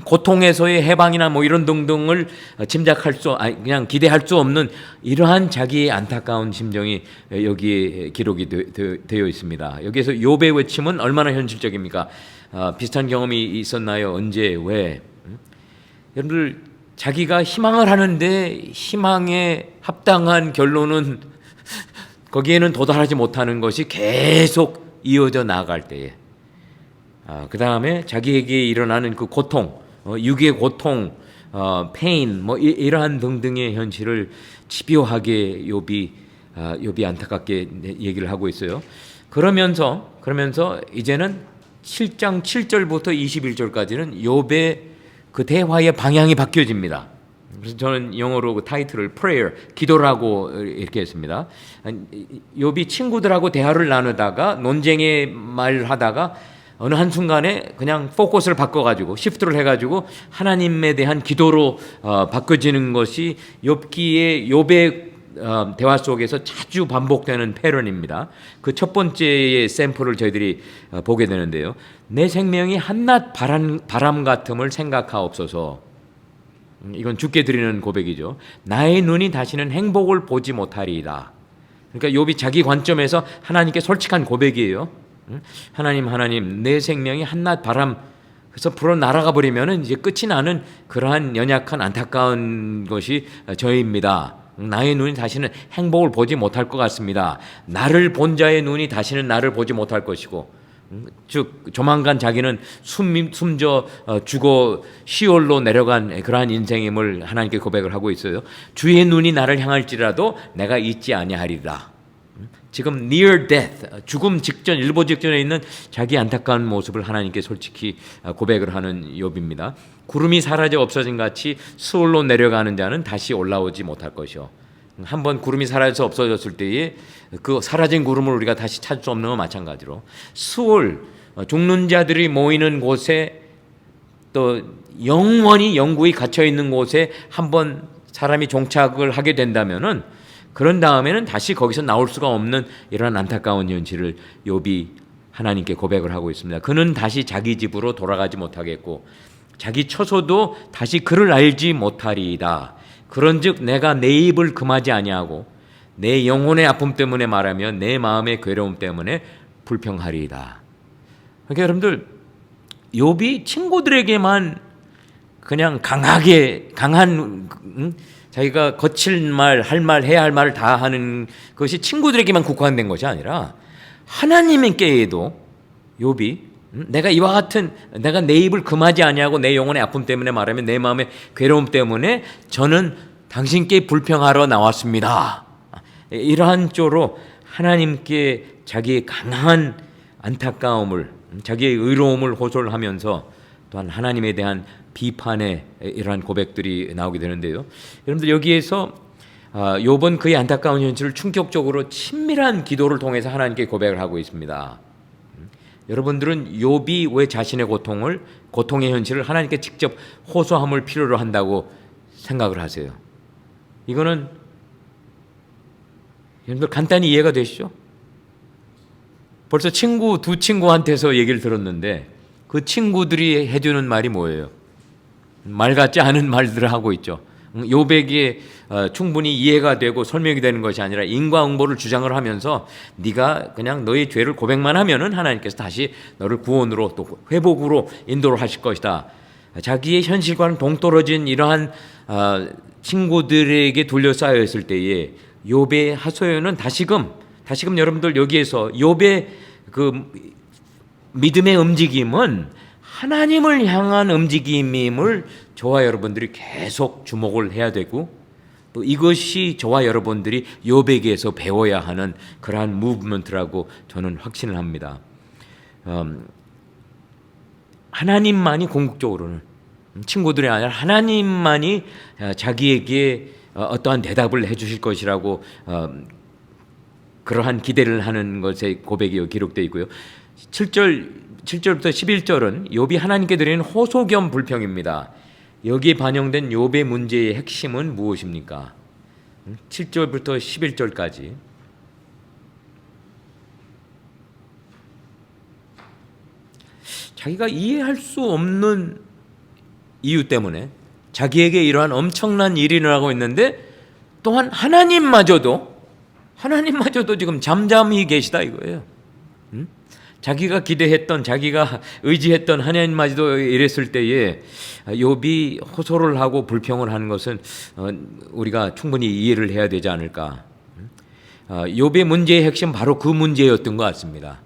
고통에서의 해방이나 뭐 이런 등등을 짐작할 수, 그냥 기대할 수 없는 이러한 자기의 안타까운 심정이 여기에 기록이 되어 있습니다. 여기에서 욥의 외침은 얼마나 현실적입니까? 비슷한 경험이 있었나요? 언제? 왜? 여러분들, 자기가 희망을 하는데 희망에 합당한 결론은 거기에는 도달하지 못하는 것이 계속 이어져 나아갈 때에, 그 다음에 자기에게 일어나는 그 고통, 육의 고통, 페인, 뭐 이러한 등등의 현실을 집요하게 욥이 안타깝게 얘기를 하고 있어요. 그러면서 이제는 7장 7절부터 21절까지는 욥의 그 대화의 방향이 바뀌어집니다. 그래서 저는 영어로 그 타이틀을 prayer, 기도라고 이렇게 했습니다. 욥이 친구들하고 대화를 나누다가 논쟁의 말을 하다가 어느 한순간에 그냥 포커스를 바꿔가지고 시프트를 해가지고 하나님에 대한 기도로 바뀌어지는 것이 욥의 대화 속에서 자주 반복되는 패턴입니다. 그 첫 번째의 샘플을 저희들이 보게 되는데요. 내 생명이 한낱 바람 같음을 생각하옵소서. 이건 주께 드리는 고백이죠. 나의 눈이 다시는 행복을 보지 못하리이다. 그러니까 욥이 자기 관점에서 하나님께 솔직한 고백이에요. 하나님, 내 생명이 한낱 바람, 그래서 불어 날아가 버리면은 이제 끝이 나는 그러한 연약한 안타까운 것이 저입니다. 나의 눈이 다시는 행복을 보지 못할 것 같습니다. 나를 본 자의 눈이 다시는 나를 보지 못할 것이고, 즉 조만간 자기는 숨져 죽어 시올로 내려간 그러한 인생임을 하나님께 고백을 하고 있어요. 주의 눈이 나를 향할지라도 내가 잊지 아니하리라. 지금 near death, 죽음 직전, 일보 직전에 있는 자기 안타까운 모습을 하나님께 솔직히 고백을 하는 욥입니다. 구름이 사라져 없어진 같이 수월로 내려가는 자는 다시 올라오지 못할 것이요. 한번 구름이 사라져서 없어졌을 때에 그 사라진 구름을 우리가 다시 찾을 수 없는 건 마찬가지로, 수월, 죽는 자들이 모이는 곳에, 또 영원히 갇혀 있는 곳에 한번 사람이 종착을 하게 된다면은, 그런 다음에는 다시 거기서 나올 수가 없는 이런 안타까운 현실을 욥이 하나님께 고백을 하고 있습니다. 그는 다시 자기 집으로 돌아가지 못하겠고 자기 처소도 다시 그를 알지 못하리이다. 그런즉 내가 내 입을 금하지 아니하고 내 영혼의 아픔 때문에 말하면 내 마음의 괴로움 때문에 불평하리이다. 그러니까 여러분들, 욥이 친구들에게만 그냥 강한 자기가 거칠 말, 할 말, 해야 할 말을 다 하는 것이 친구들에게만 국한된 것이 아니라 하나님께도 욥이 내가 이와 같은, 내가 내 입을 금하지 아니하고 내 영혼의 아픔 때문에 말하면 내 마음의 괴로움 때문에 저는 당신께 불평하러 나왔습니다. 이러한 쪽으로 하나님께 자기의 강한 안타까움을, 자기의 의로움을 호소를 하면서 또한 하나님에 대한 비판의 이러한 고백들이 나오게 되는데요. 여러분들, 여기에서 욥은 그의 안타까운 현실을 충격적으로 친밀한 기도를 통해서 하나님께 고백을 하고 있습니다. 여러분들은 욥이 왜 자신의 고통의 현실을 하나님께 직접 호소함을 필요로 한다고 생각을 하세요? 이거는 여러분들 간단히 이해가 되시죠? 벌써 두 친구한테서 얘기를 들었는데 그 친구들이 해주는 말이 뭐예요? 말 같지 않은 말들을 하고 있죠. 욥에게 충분히 이해가 되고 설명이 되는 것이 아니라 인과응보를 주장을 하면서 네가 그냥 너의 죄를 고백만 하면은 하나님께서 다시 너를 구원으로 또 회복으로 인도를 하실 것이다. 자기의 현실과는 동떨어진 이러한 친구들에게 둘러싸여 있을 때에 욥의 하소연은 다시금 여러분들, 여기에서 욥의 그 믿음의 움직임은 하나님을 향한 움직임임을 저와 여러분들이 계속 주목을 해야 되고, 또 이것이 저와 여러분들이 욥에게서 배워야 하는 그러한 무브먼트라고 저는 확신을 합니다. 하나님만이 궁극적으로는 친구들이 아니라 하나님만이 자기에게 어떠한 대답을 해주실 것이라고 그러한 기대를 하는 것의 고백이 기록되어 있고요. 7절부터 11절은 욥이 하나님께 드리는 호소 겸 불평입니다. 여기에 반영된 욥의 문제의 핵심은 무엇입니까? 7절부터 11절까지 자기가 이해할 수 없는 이유 때문에 자기에게 이러한 엄청난 일이 일어나고 있는데 또한 하나님마저도 지금 잠잠히 계시다 이거예요. 자기가 기대했던, 자기가 의지했던 하나님마저도 이랬을 때에 욥이 호소를 하고 불평을 하는 것은 우리가 충분히 이해를 해야 되지 않을까. 욥의 문제의 핵심 바로 그 문제였던 것 같습니다.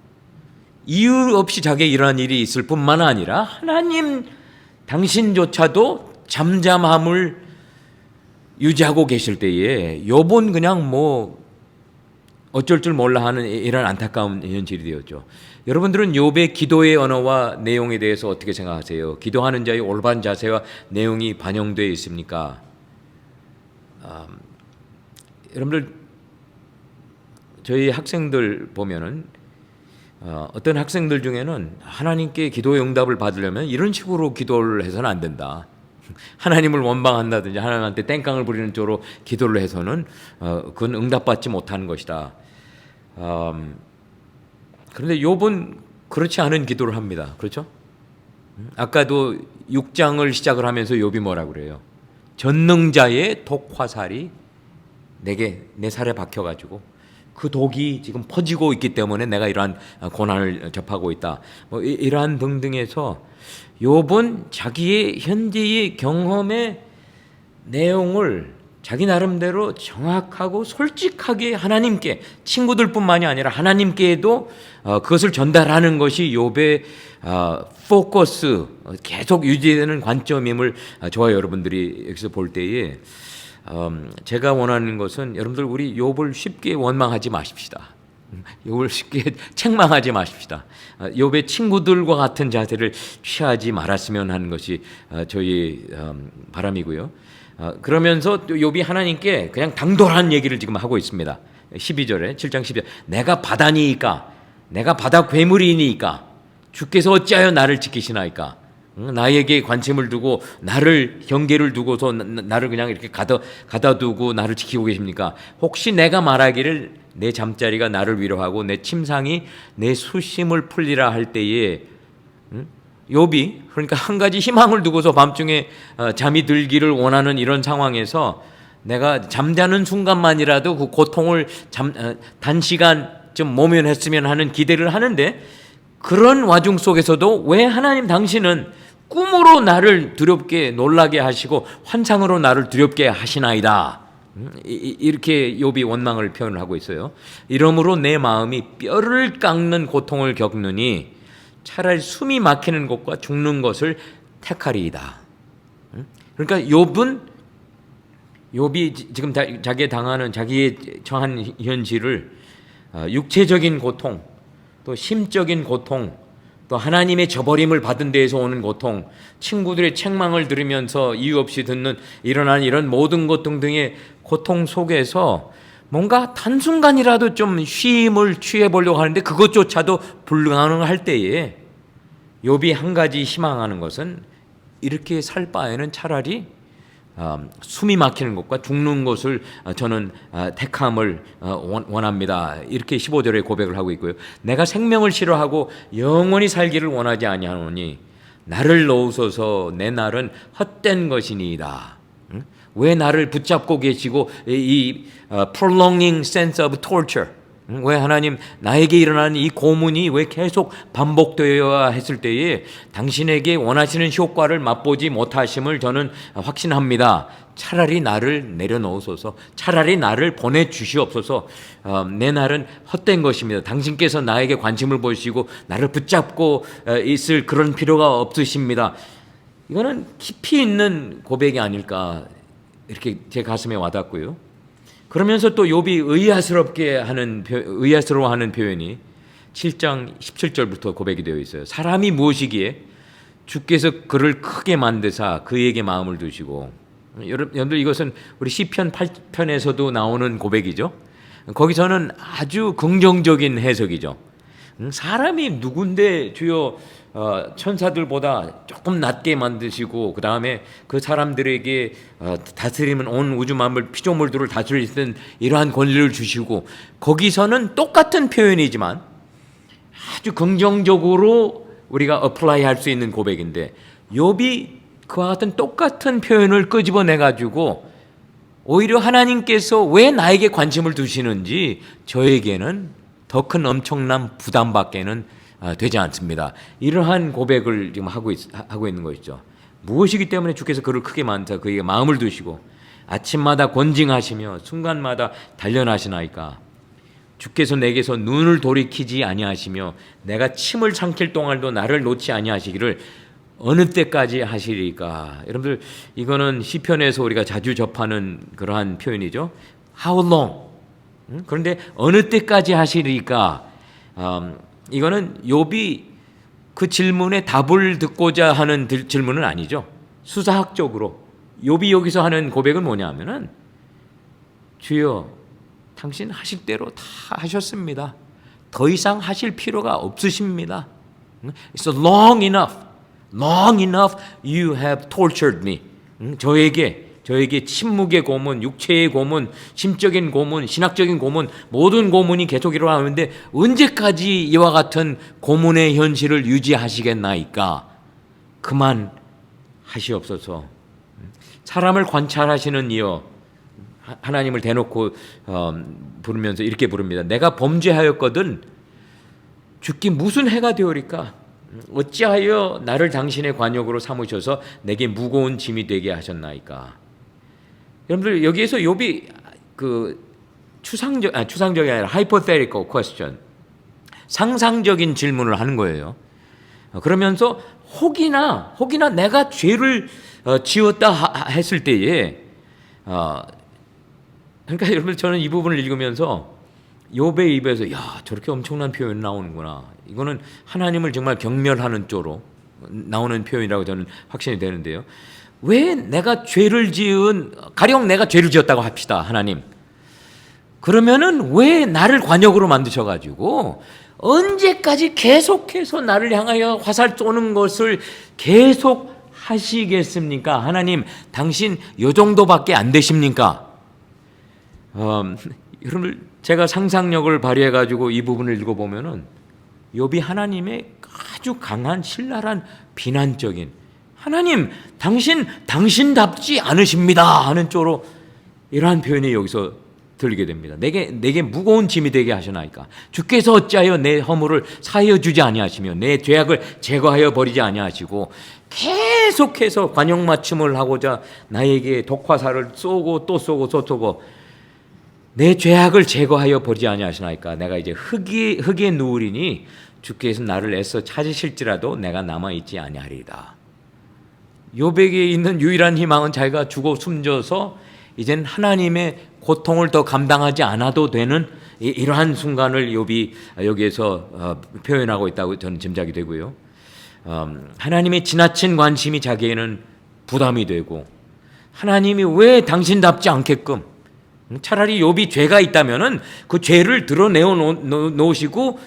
이유 없이 자기에게 이러한 일이 있을 뿐만 아니라 하나님 당신조차도 잠잠함을 유지하고 계실 때에 욥은 그냥 뭐 어쩔 줄 몰라 하는 이런 안타까운 현실이 되었죠. 여러분들은 욥의 기도의 언어와 내용에 대해서 어떻게 생각하세요? 기도하는 자의 올바른 자세와 내용이 반영되어 있습니까? 여러분들 저희 학생들 보면은 어떤 학생들 중에는 하나님께 기도의 응답을 받으려면 이런 식으로 기도를 해서는 안 된다. 하나님을 원망한다든지 하나님한테 땡깡을 부리는 쪽으로 기도를 해서는 그건 응답받지 못하는 것이다. 그런데 욥은 그렇지 않은 기도를 합니다. 그렇죠? 아까도 6장을 시작을 하면서 욥이 뭐라고 그래요? 전능자의 독화살이 내 살에 박혀가지고 그 독이 지금 퍼지고 있기 때문에 내가 이러한 고난을 접하고 있다. 뭐 이러한 등등에서 욥은 자기의 현재의 경험의 내용을 자기 나름대로 정확하고 솔직하게 하나님께, 친구들뿐만이 아니라 하나님께도 그것을 전달하는 것이 욥의 포커스, 계속 유지되는 관점임을 저와 여러분들이 여기서 볼 때에 제가 원하는 것은 여러분들 우리 욥을 쉽게 원망하지 마십시다. 욥을 쉽게 책망하지 마십시다. 욥의 친구들과 같은 자세를 취하지 말았으면 하는 것이 저희의 바람이고요. 그러면서 또 욥이 하나님께 그냥 당돌한 얘기를 지금 하고 있습니다. 12절에 7장 12절 내가 바다니이까 내가 바다 괴물이니이까 주께서 어찌하여 나를 지키시나이까 나에게 관심을 두고 나를 경계를 두고서 나를 그냥 이렇게 가다두고 나를 지키고 계십니까? 혹시 내가 말하기를 내 잠자리가 나를 위로하고 내 침상이 내 수심을 풀리라 할 때에 욥이 그러니까 한 가지 희망을 두고서 밤중에 잠이 들기를 원하는 이런 상황에서 내가 잠자는 순간만이라도 그 고통을 단시간 좀 모면했으면 하는 기대를 하는데 그런 와중 속에서도 왜 하나님 당신은 꿈으로 나를 두렵게 놀라게 하시고 환상으로 나를 두렵게 하시나이다. 이렇게 욥이 원망을 표현을 하고 있어요. 이러므로 내 마음이 뼈를 깎는 고통을 겪느니 차라리 숨이 막히는 것과 죽는 것을 택하리이다. 그러니까 욥이 지금 자기의 당하는 자기의 처한 현실을 육체적인 고통, 또 심적인 고통, 또 하나님의 저버림을 받은 데에서 오는 고통, 친구들의 책망을 들으면서 이유 없이 듣는 일어나는 이런 모든 것 등등의 고통 속에서 뭔가 단순간이라도 좀 쉼을 취해보려고 하는데 그것조차도 불가능할 때에 욥이 한 가지 희망하는 것은 이렇게 살 바에는 차라리 숨이 막히는 것과 죽는 것을 저는 택함을 원합니다. 이렇게 15절에 고백을 하고 있고요. 내가 생명을 싫어하고 영원히 살기를 원하지 아니하노니 나를 놓으소서 내 날은 헛된 것이니이다. 왜 나를 붙잡고 계시고 이 prolonging sense of torture, 왜 하나님 나에게 일어나는 이 고문이 왜 계속 반복되어야 했을 때에 당신에게 원하시는 효과를 맛보지 못하심을 저는 확신합니다. 차라리 나를 내려놓으소서, 차라리 나를 보내주시옵소서. 내 날은 헛된 것입니다. 당신께서 나에게 관심을 보시고 나를 붙잡고 있을 그런 필요가 없으십니다. 이거는 깊이 있는 고백이 아닐까 이렇게 제 가슴에 와닿고요. 그러면서 또 욥이 의아스러워하는 표현이 7장 17절부터 고백이 되어 있어요. 사람이 무엇이기에 주께서 그를 크게 만드사 그에게 마음을 두시고, 여러분들 이것은 우리 시편 8편에서도 나오는 고백이죠. 거기서는 아주 긍정적인 해석이죠. 사람이 누군데 주여 천사들보다 조금 낮게 만드시고 그 다음에 그 사람들에게 다스리면 온 우주 만물 피조물들을 다스릴 수 있는 이러한 권리를 주시고, 거기서는 똑같은 표현이지만 아주 긍정적으로 우리가 어플라이 할 수 있는 고백인데, 욥이 그와 같은 똑같은 표현을 끄집어내 가지고 오히려 하나님께서 왜 나에게 관심을 두시는지 저에게는 더 큰 엄청난 부담밖에는 되지 않습니다. 이러한 고백을 지금 하고 있는 것이죠. 무엇이기 때문에 주께서 그를 크게 만드사 그에게 마음을 두시고 아침마다 권징하시며 순간마다 단련하시나이까. 주께서 내게서 눈을 돌이키지 아니하시며 내가 침을 삼킬 동안도 나를 놓지 아니하시기를 어느 때까지 하시리까. 여러분들 이거는 시편에서 우리가 자주 접하는 그러한 표현이죠. How long? 그런데 어느 때까지 하시리까? 이거는 욥이 그 질문에 답을 듣고자 하는 질문은 아니죠. 수사학적으로 욥이 여기서 하는 고백은 뭐냐면은, 주여 당신 하실 대로 다 하셨습니다. 더 이상 하실 필요가 없으십니다. It's long enough you have tortured me. 저에게 침묵의 고문, 육체의 고문, 심적인 고문, 신학적인 고문, 모든 고문이 계속 일어나는데 언제까지 이와 같은 고문의 현실을 유지하시겠나이까? 그만 하시옵소서. 사람을 관찰하시는 이여, 하나님을 대놓고 부르면서 이렇게 부릅니다. 내가 범죄하였거든 주께 무슨 해가 되오리까? 어찌하여 나를 당신의 관역으로 삼으셔서 내게 무거운 짐이 되게 하셨나이까? 여러분들 여기에서 욥이 그 추상적이 아니라 hypothetical question, 상상적인 질문을 하는 거예요. 그러면서 혹이나 내가 죄를 지었다 했을 때에 그러니까 여러분 저는 이 부분을 읽으면서 욥의 입에서 야 저렇게 엄청난 표현이 나오는구나. 이거는 하나님을 정말 경멸하는 쪽으로 나오는 표현이라고 저는 확신이 되는데요. 왜 내가 죄를 지은, 가령 내가 죄를 지었다고 합시다. 하나님. 그러면은 왜 나를 관역으로 만드셔가지고 언제까지 계속해서 나를 향하여 화살 쏘는 것을 계속 하시겠습니까? 하나님 당신 요 정도밖에 안 되십니까? 여러분 제가 상상력을 발휘해가지고 이 부분을 읽어보면은 욥이 하나님의 아주 강한 신랄한 비난적인, 하나님 당신답지 않으십니다 하는 쪽으로 이러한 표현이 여기서 들리게 됩니다. 내게 무거운 짐이 되게 하시나이까. 주께서 어찌하여 내 허물을 사하여 주지 아니하시며 내 죄악을 제거하여 버리지 아니하시고 계속해서 관역 맞춤을 하고자 나에게 독화살을 쏘고 또 쏘고 내 죄악을 제거하여 버리지 아니하시나이까. 내가 이제 흙에 누우리니 주께서 나를 애써 찾으실지라도 내가 남아있지 아니하리이다. 욥에게 있는 유일한 희망은 자기가 죽어 숨져서 이젠 하나님의 고통을 더 감당하지 않아도 되는 이러한 순간을 욥이 여기에서 표현하고 있다고 저는 짐작이 되고요. 하나님의 지나친 관심이 자기에는 부담이 되고, 하나님이 왜 당신답지 않게끔, 차라리 욥이 죄가 있다면은 그 죄를 드러내어 놓으시고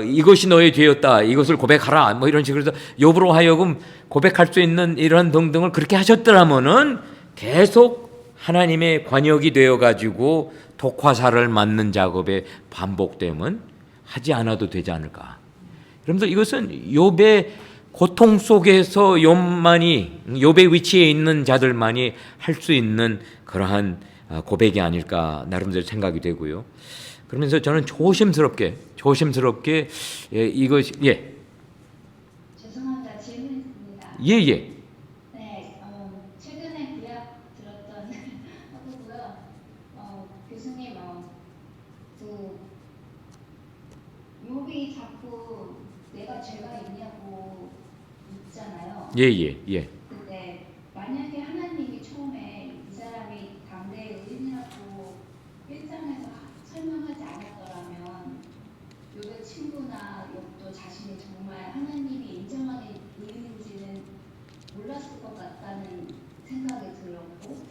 이것이 너의 죄였다, 이것을 고백하라, 뭐 이런 식으로 해서 욥으로 하여금 고백할 수 있는 이런 등등을 그렇게 하셨더라면은 계속 하나님의 관역이 되어가지고 독화살을 맞는 작업의 반복됨은 하지 않아도 되지 않을까. 그러면서 이것은 욥의 고통 속에서 욥의 위치에 있는 자들만이 할 수 있는 그러한 고백이 아닐까 나름대로 생각이 되고요. 그러면서 저는 조심스럽게 이것이 죄송합니다. 질문 있습니다. 예. 네, 최근에 구약 들었던 하고요. 교수님, 그 욥이 자꾸 내가 죄가 있냐고 묻잖아요. 예. 근데 만약에 하나님이 처음에 이 사람이 당대의 의인이라고 1장에서 설명하지 않았더라면 욥의 친구나 욥도 자신이 정말 하나님이 인정하는 의인인지는 몰랐을 것 같다는 생각이 들었고,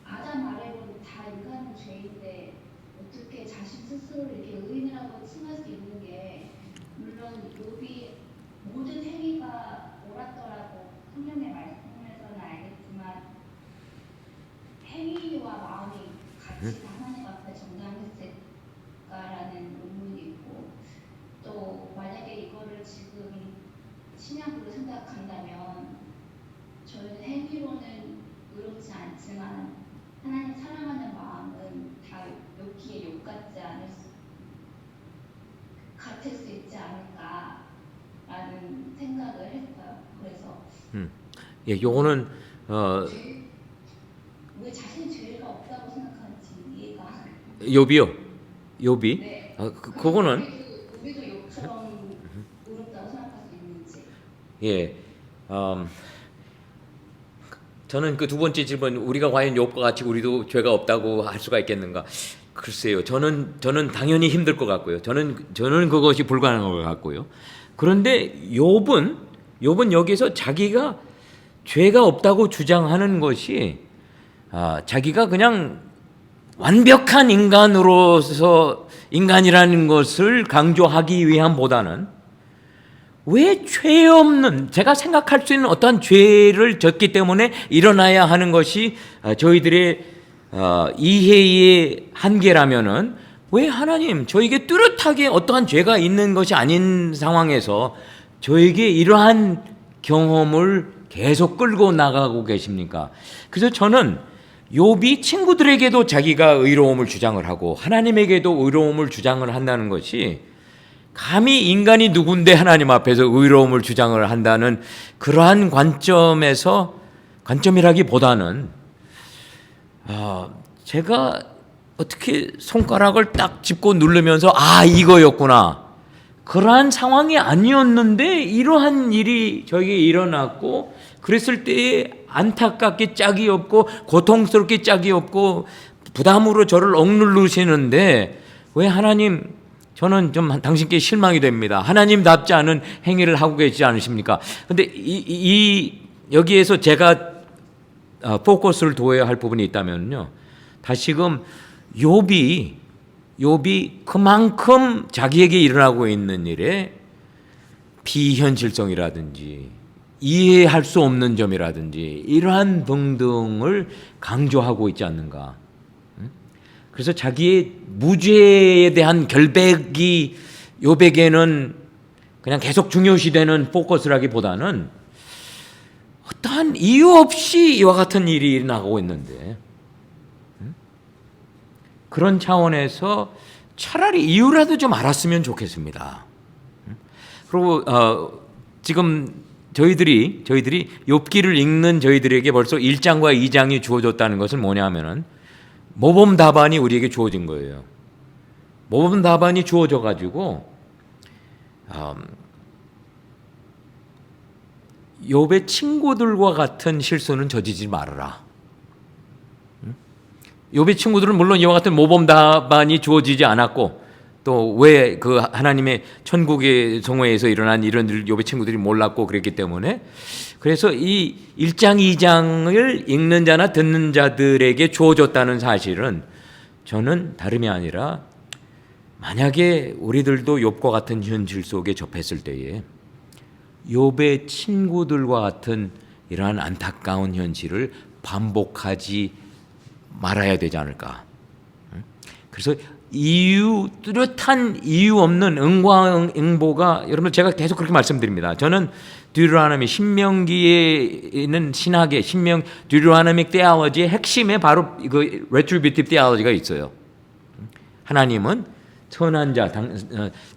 아담 아래로는 다 인간은 죄인데 어떻게 자신 스스로를 이렇게 의인이라고 칭할 수 있는 게, 물론 욥이 모든 행위가 옳았더라고 성령의 말씀에서는 알겠지만 행위와 마음이 같이 하나님 앞에 정당했을까라는 의문이 있고, 또 만약에 이거를 지금 신약으로 생각한다면 저희는 행위로는 의롭지 않지만 하나님 사랑하는 마음은 다 욥기에 욥 같지 않을 같을 수 있지 않을까라는 생각을 했어요. 그래서 예, 요거는 왜 자신이 죄가 없다고 생각하는지 이해가 안 돼요. 욥이요. 욥이. 네. 그거는 우리도 욥처럼 의롭다고 생각할 수 있는지. 예. 저는 그 두 번째 질문, 우리가 과연 욥과 같이 우리도 죄가 없다고 할 수가 있겠는가? 글쎄요. 저는 당연히 힘들 것 같고요. 저는 그것이 불가능한 것 같고요. 그런데 욥은 여기서 자기가 죄가 없다고 주장하는 것이 자기가 그냥 완벽한 인간으로서 인간이라는 것을 강조하기 위함보다는 왜 죄 없는, 제가 생각할 수 있는 어떠한 죄를 졌기 때문에 일어나야 하는 것이 저희들의 이해의 한계라면은, 왜 하나님 저에게 뚜렷하게 어떠한 죄가 있는 것이 아닌 상황에서 저에게 이러한 경험을 계속 끌고 나가고 계십니까? 그래서 저는 욥이 친구들에게도 자기가 의로움을 주장을 하고 하나님에게도 의로움을 주장을 한다는 것이, 감히 인간이 누군데 하나님 앞에서 의로움을 주장을 한다는 그러한 관점이라기보다는 제가 어떻게 손가락을 딱 짚고 누르면서 이거였구나, 그러한 상황이 아니었는데 이러한 일이 저에게 일어났고, 그랬을 때에 안타깝게 짝이 없고 고통스럽게 짝이 없고 부담으로 저를 억누르시는데, 왜 하나님, 저는 좀 당신께 실망이 됩니다. 하나님답지 않은 행위를 하고 계시지 않으십니까? 근데 여기에서 제가 포커스를 둬야 할 부분이 있다면요, 다시금 욥이 그만큼 자기에게 일어나고 있는 일에 비현실성이라든지 이해할 수 없는 점이라든지 이러한 등등을 강조하고 있지 않는가. 그래서 자기의 무죄에 대한 결백이 욥에게는 그냥 계속 중요시되는 포커스라기보다는 어떠한 이유 없이 이와 같은 일이 일어나고 있는데, 그런 차원에서 차라리 이유라도 좀 알았으면 좋겠습니다. 그리고 지금 저희들이 욥기를 읽는 저희들에게 벌써 1장과 2장이 주어졌다는 것은 뭐냐면은 모범 답안이 우리에게 주어진 거예요. 모범 답안이 주어져 가지고 욥의 친구들과 같은 실수는 저지지 말아라. 욥의 친구들은 물론 이와 같은 모범 답안이 주어지지 않았고, 또 왜 그 하나님의 천국의 성회에서 일어난 이런 일 욥의 친구들이 몰랐고 그랬기 때문에, 그래서 이 1장 2장을 읽는 자나 듣는 자들에게 주어졌다는 사실은 저는 다름이 아니라, 만약에 우리들도 욥과 같은 현실 속에 접했을 때에 욥의 친구들과 같은 이러한 안타까운 현실을 반복하지 말아야 되지 않을까. 그래서 뚜렷한 이유 없는 응보가, 여러분 제가 계속 그렇게 말씀드립니다. 저는 듀로노미, 신명기에 있는 신학의 듀로노믹 테올로지의 핵심에 바로 그 retributive theology가 있어요. 하나님은 선한 자,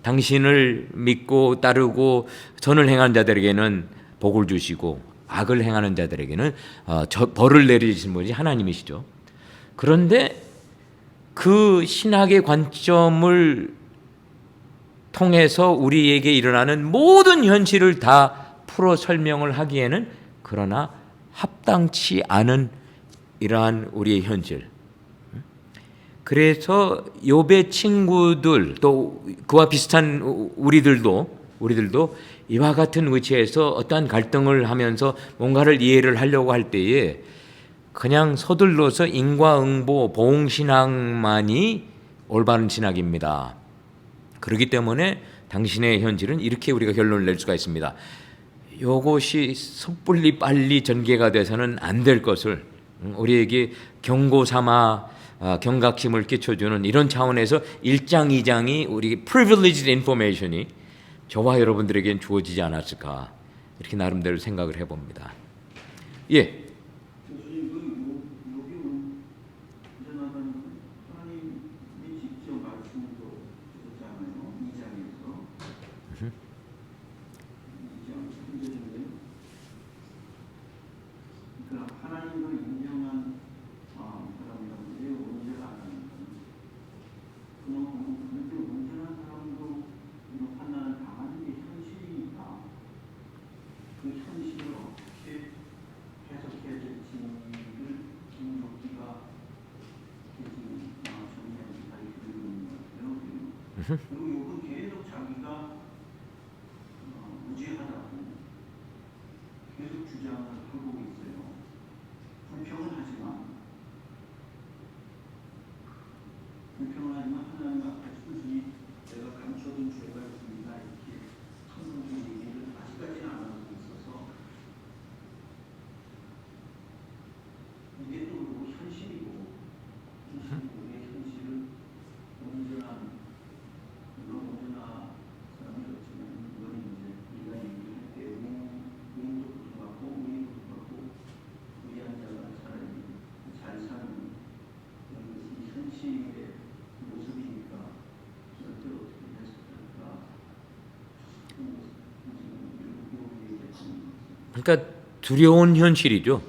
당신을 믿고 따르고 선을 행하는 자들에게는 복을 주시고 악을 행하는 자들에게는 벌을 내리시는 분이 하나님이시죠. 그런데 그 신학의 관점을 통해서 우리에게 일어나는 모든 현실을 다 풀어 설명을 하기에는 그러나 합당치 않은 이러한 우리의 현실. 그래서 욥의 친구들, 또 그와 비슷한 우리들도 우리들도 이와 같은 위치에서 어떠한 갈등을 하면서 뭔가를 이해를 하려고 할 때에 그냥 서둘러서 인과응보 보응신학만이 올바른 신학입니다. 그렇기 때문에 당신의 현실은 이렇게 우리가 결론을 낼 수가 있습니다. 이것이 섣불리 빨리 전개가 돼서는 안 될 것을 우리에게 경고 삼아 경각심을 끼쳐주는 이런 차원에서 1장 2장이 우리 privileged information이 저와 여러분들에겐 주어지지 않았을까 이렇게 나름대로 생각을 해봅니다. 예. 교수님 여기 운전하다는 하나님이 직접 말씀도 주셨잖아요. 2장에서 2장 3절인데 그러니까 하나님을 인정한 사람이라고 해요. 운전하다는 그런데 운전한 사람도 이런 판단을 당하는 게 현실이니까 그 현실을 어떻게 해석해야 될지를 김용기가 지금 정리하는 잘 그리고 있는 것 같아요. 그리고 이건 계속 자기가 무죄하다고 계속 주장을 하고 있어요. 불평은 하지만 하나님 앞에 순순히 내가 감춰둔 죄가 있습니다. 이렇게 성경적인 얘기를 아직까지는 안 하고 있어서 이게 또 현실이고 우리의 현실을 온전한 사람이 없지만 이건 이제 우리가 얘기할 때 의인도 부족하고 의인도 부족하고 의한 자가 차라리 잘 사는 그런 것이 현실의 모습이니까 그걸 어떻게 해석할까 그러니까 두려운 현실이죠.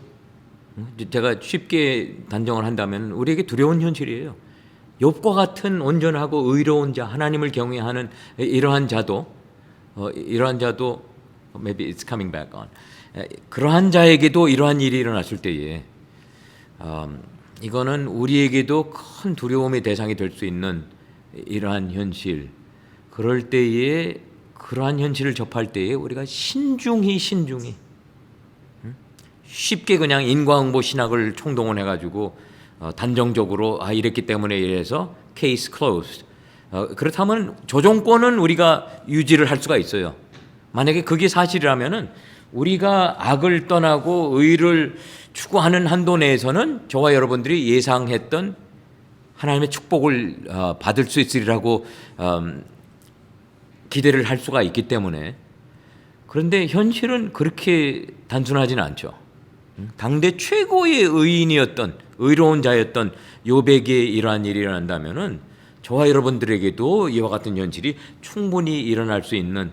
제가 쉽게 단정을 한다면 우리에게 두려운 현실이에요. 욥과 같은 온전하고 의로운 자, 하나님을 경외하는 이러한 자도 maybe it's coming back on. 그러한 자에게도 이러한 일이 일어났을 때에 이거는 우리에게도 큰 두려움의 대상이 될 수 있는 이러한 현실. 그럴 때에 그러한 현실을 접할 때에 우리가 신중히 쉽게 그냥 인과응보 신학을 총동원해 가지고 단정적으로 이랬기 때문에 이래서 케이스 클로즈드. 그렇다면 조정권은 우리가 유지를 할 수가 있어요. 만약에 그게 사실이라면은 우리가 악을 떠나고 의를 추구하는 한도 내에서는 저와 여러분들이 예상했던 하나님의 축복을 받을 수 있으리라고 기대를 할 수가 있기 때문에. 그런데 현실은 그렇게 단순하지는 않죠. 당대 최고의 의인이었던 의로운 자였던 욥에게 이러한 일이 일어난다면은 저와 여러분들에게도 이와 같은 현실이 충분히 일어날 수 있는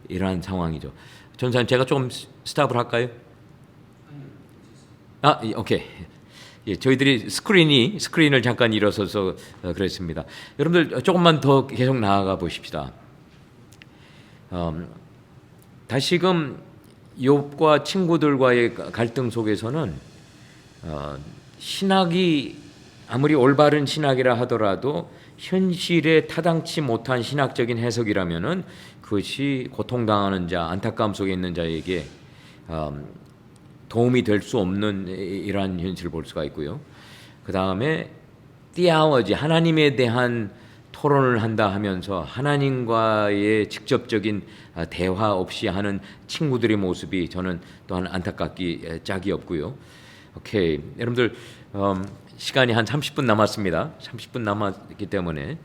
이러한 상황이죠. 전사님 제가 조금 스탑을 할까요? 오케이. 예, 저희들이 스크린을 잠깐 일어서서 그랬습니다. 여러분들 조금만 더 계속 나아가 보십시다. 다시금 욥과 친구들과의 갈등 속에서는 신학이 아무리 올바른 신학이라 하더라도 현실에 타당치 못한 신학적인 해석이라면은 그것이 고통당하는 자, 안타까움 속에 있는 자에게 도움이 될 수 없는 이러한 현실을 볼 수가 있고요. 그 다음에 theology, 하나님에 대한 토론을 한다 하면서 하나님과의 직접적인 대화 없이 하는 친구들의 모습이 저는 또한 안타깝기 짝이 없고요. 오케이, 여러분들 시간이 한 30분 남았습니다. 30분 남았기 때문에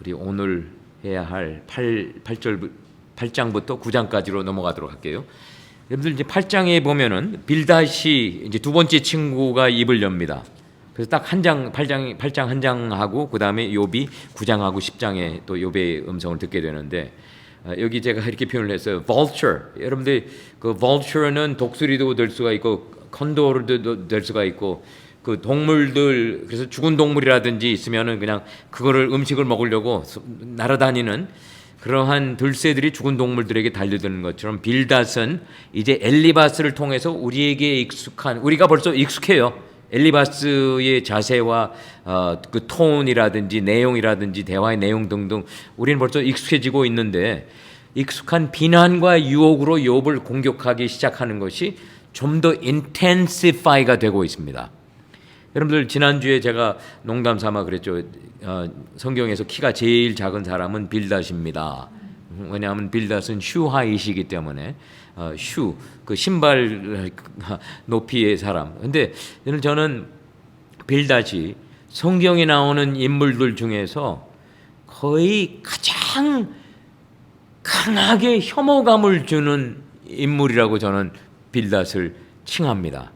우리 오늘 해야 할 8장부터 9장까지로 넘어가도록 할게요. 여러분들 이제 8장에 보면은 빌닷이 이제 두 번째 친구가 입을 엽니다. 그래서 딱 한 장, 8장 한 장하고 그 다음에 욥이 9장하고 10장에 또 욥의 음성을 듣게 되는데 여기 제가 이렇게 표현을 했어요. vulture. 여러분들 그 vulture는 독수리도 될 수가 있고 컨도르도 될 수가 있고 그 동물들, 그래서 죽은 동물이라든지 있으면은 그냥 그거를 음식을 먹으려고 날아다니는 그러한 들새들이 죽은 동물들에게 달려드는 것처럼 빌닷은 이제 엘리바스를 통해서 우리에게 익숙한, 우리가 벌써 익숙해요. 엘리바스의 자세와 그 톤이라든지 내용이라든지 대화의 내용 등등 우리는 벌써 익숙해지고 있는데 익숙한 비난과 유혹으로 욥을 공격하기 시작하는 것이 좀 더 intensify가 되고 있습니다. 여러분들 지난주에 제가 농담 삼아 그랬죠. 성경에서 키가 제일 작은 사람은 빌닷입니다. 왜냐하면 빌닷은 슈하이시기 때문에 슈, 그 신발 높이의 사람. 근데 저는 빌닷이 성경에 나오는 인물들 중에서 거의 가장 강하게 혐오감을 주는 인물이라고 저는 빌닷을 칭합니다.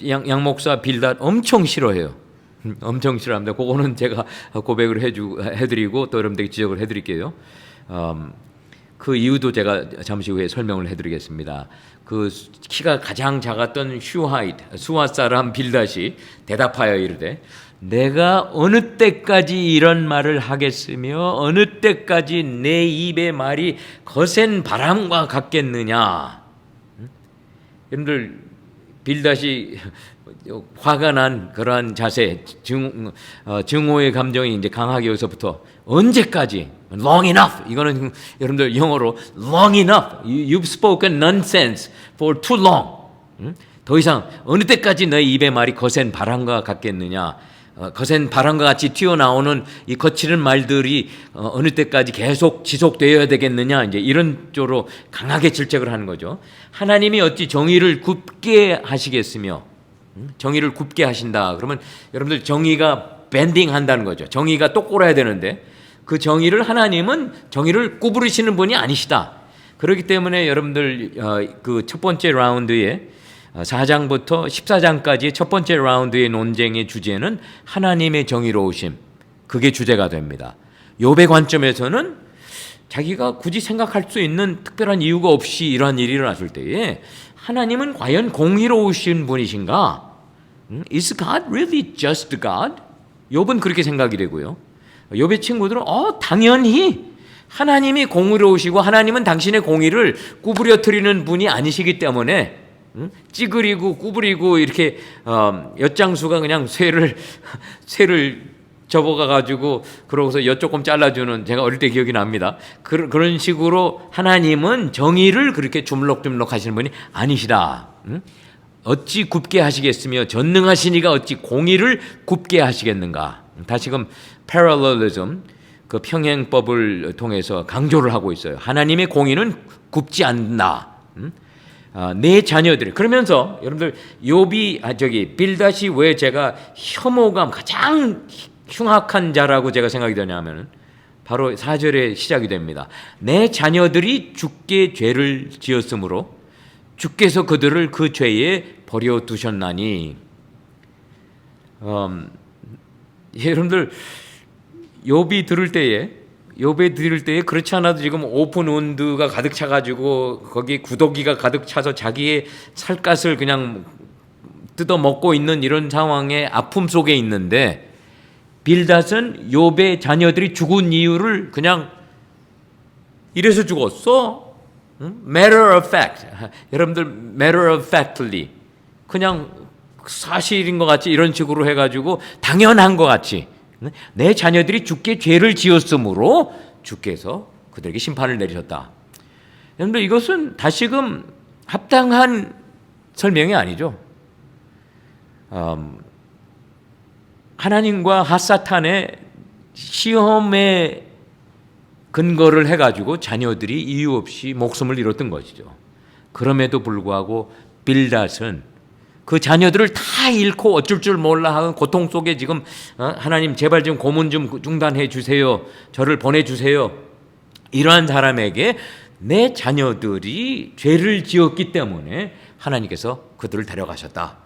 양 목사 빌닷 엄청 싫어해요. 엄청 싫어합니다. 그거는 제가 고백을 해드리고 또 여러분들에게 지적을 해드릴게요. 그 이유도 제가 잠시 후에 설명을 해드리겠습니다. 그 키가 가장 작았던 수아 사람 빌닷이 대답하여 이르되 내가 어느 때까지 이런 말을 하겠으며 어느 때까지 내 입의 말이 거센 바람과 같겠느냐. 여러분들 빌닷이 화가 난 그러한 자세, 증오의 감정이 이제 강하게 여기서부터 언제까지? Long enough. 이거는 여러분들 영어로 long enough. You've spoken nonsense for too long. 더 이상 어느 때까지 너의 입의 말이 거센 바람과 같겠느냐? 거센 바람과 같이 튀어나오는 이 거칠은 말들이 어느 때까지 계속 지속되어야 되겠느냐, 이제 이런 쪽으로 강하게 질책을 하는 거죠. 하나님이 어찌 정의를 굽게 하시겠으며, 정의를 굽게 하신다. 그러면 여러분들 정의가 밴딩 한다는 거죠. 정의가 똑골아야 되는데 그 정의를 하나님은 정의를 구부리시는 분이 아니시다. 그렇기 때문에 여러분들 그 첫 번째 라운드에 4장부터 14장까지 첫 번째 라운드의 논쟁의 주제는 하나님의 정의로우심, 그게 주제가 됩니다. 욥의 관점에서는 자기가 굳이 생각할 수 있는 특별한 이유가 없이 이러한 일이 일어났을 때에 하나님은 과연 공의로우신 분이신가? Is God really just God? 욥은 그렇게 생각이 되고요. 욥의 친구들은 당연히 하나님이 공의로우시고 하나님은 당신의 공의를 구부려뜨리는 분이 아니시기 때문에 찌그리고 구부리고 이렇게 엿장수가 그냥 쇠를 접어가가지고 그러고서 엿 조금 잘라주는, 제가 어릴 때 기억이 납니다. 그런 식으로 하나님은 정의를 그렇게 주물럭주물럭 하시는 분이 아니시다. 어찌 굽게 하시겠으며 전능하시니가 어찌 공의를 굽게 하시겠는가. 다시금 parallelism, 그 평행법을 통해서 강조를 하고 있어요. 하나님의 공의는 굽지 않는다. 내 자녀들이, 그러면서 여러분들 빌닷이 왜 제가 혐오감 가장 흉악한 자라고 제가 생각이 되냐면 바로 4절에 시작이 됩니다. 내 자녀들이 주께 죄를 지었으므로 주께서 그들을 그 죄에 버려두셨나니. 여러분들 욥이 들을 때에 그렇지 않아도 지금 오픈 온드가 가득 차가지고 거기 구더기가 가득 차서 자기의 살갗을 그냥 뜯어 먹고 있는 이런 상황의 아픔 속에 있는데, 빌닷은 욥의 자녀들이 죽은 이유를 그냥 이래서 죽었어? Matter of fact. 여러분들 matter of factly, 그냥 사실인 것 같이 이런 식으로 해가지고 당연한 것 같이 내 자녀들이 주께 죄를 지었으므로 주께서 그들에게 심판을 내리셨다. 여러분들 이것은 다시금 합당한 설명이 아니죠. 하나님과 핫사탄의 시험에 근거를 해가지고 자녀들이 이유 없이 목숨을 잃었던 것이죠. 그럼에도 불구하고 빌닷은 그 자녀들을 다 잃고 어쩔 줄 몰라 하는 고통 속에 지금 하나님 제발 좀 고문 좀 중단해 주세요. 저를 보내주세요. 이러한 사람에게 내 자녀들이 죄를 지었기 때문에 하나님께서 그들을 데려가셨다.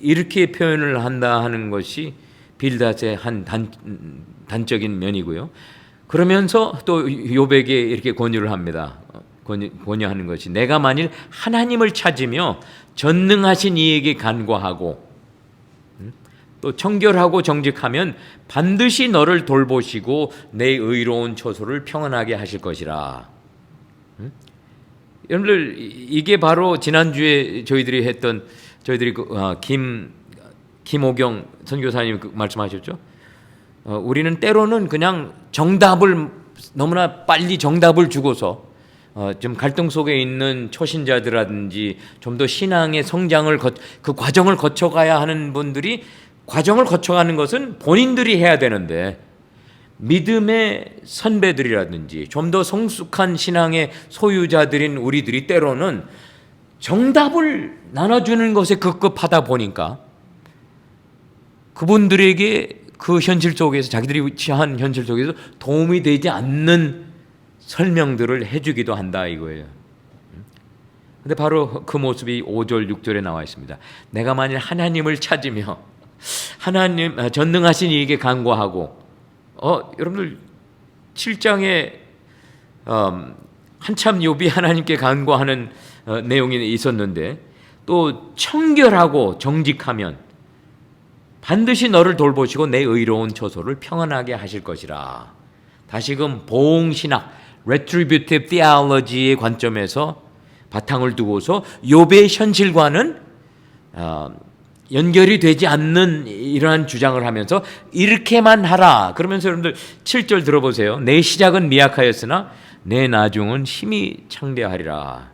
이렇게 표현을 한다 하는 것이 빌닷의 한 단적인 면이고요. 그러면서 또 욥에게 이렇게 권유를 합니다. 권유하는 것이 내가 만일 하나님을 찾으며 전능하신 이에게 간구하고 또 청결하고 정직하면 반드시 너를 돌보시고 내 의로운 처소를 평안하게 하실 것이라. 여러분들 이게 바로 지난주에 저희들이 김호경 선교사님 말씀하셨죠. 우리는 때로는 그냥 정답을 너무나 빨리 정답을 주고서 좀 갈등 속에 있는 초신자들이라든지 좀 더 신앙의 성장을 그 과정을 거쳐가야 하는 분들이 과정을 거쳐가는 것은 본인들이 해야 되는데 믿음의 선배들이라든지 좀 더 성숙한 신앙의 소유자들인 우리들이 때로는 정답을 나눠주는 것에 급급하다 보니까 그분들에게 그 현실 속에서 자기들이 처한 현실 속에서 도움이 되지 않는 설명들을 해주기도 한다 이거예요. 근데 바로 그 모습이 5절 6절에 나와 있습니다. 내가 만일 하나님을 찾으며 하나님 전능하신 이에게 간구하고 여러분들 7장에 한참 욥이 하나님께 간구하는 내용이 있었는데 또 청결하고 정직하면 반드시 너를 돌보시고 내 의로운 처소를 평안하게 하실 것이라. 다시금 보응신학 retributive theology의 관점에서 바탕을 두고서 욥의 현실과는 연결이 되지 않는 이러한 주장을 하면서 이렇게만 하라. 그러면서 여러분들 7절 들어보세요. 내 시작은 미약하였으나 내 나중은 힘이 창대하리라.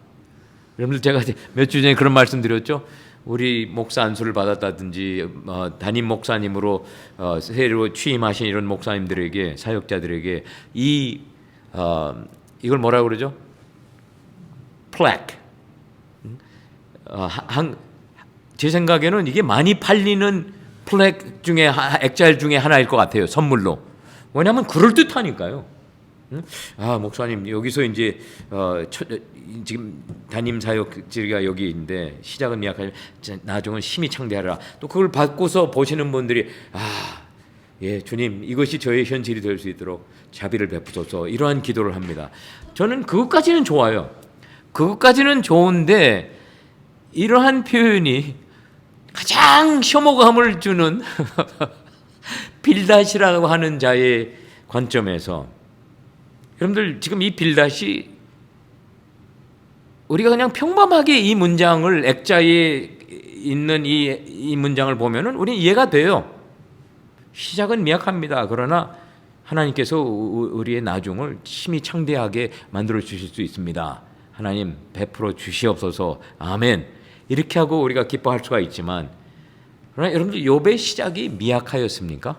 여러분들 제가 몇 주 전에 그런 말씀 드렸죠. 우리 목사 안수를 받았다든지 담임 목사님으로 새로 취임하신 이런 목사님들에게 사역자들에게 이걸 뭐라고 그러죠? plaque. 제 생각에는 이게 많이 팔리는 플렉 중에 액자일 중에 하나일 것 같아요. 선물로. 왜냐하면 그럴 듯하니까요. 목사님 여기서 이제 지금 담임 사역지가 여기 있는데 시작은 미약하지만 나중은 힘이 창대하라. 또 그걸 받고서 보시는 분들이 예 주님 이것이 저의 현실이 될 수 있도록 자비를 베푸소서 이러한 기도를 합니다. 저는 그것까지는 좋아요. 그것까지는 좋은데 이러한 표현이 가장 혐오감을 주는 빌닷이라고 하는 자의 관점에서 여러분들 지금 이 빌닷이 우리가 그냥 평범하게 이 문장을 액자에 있는 이 문장을 보면은 우리 이해가 돼요. 시작은 미약합니다. 그러나 하나님께서 우리의 나중을 힘이 창대하게 만들어 주실 수 있습니다. 하나님 베풀어 주시옵소서. 아멘. 이렇게 하고 우리가 기뻐할 수가 있지만 그러나 여러분들 욥의 시작이 미약하였습니까?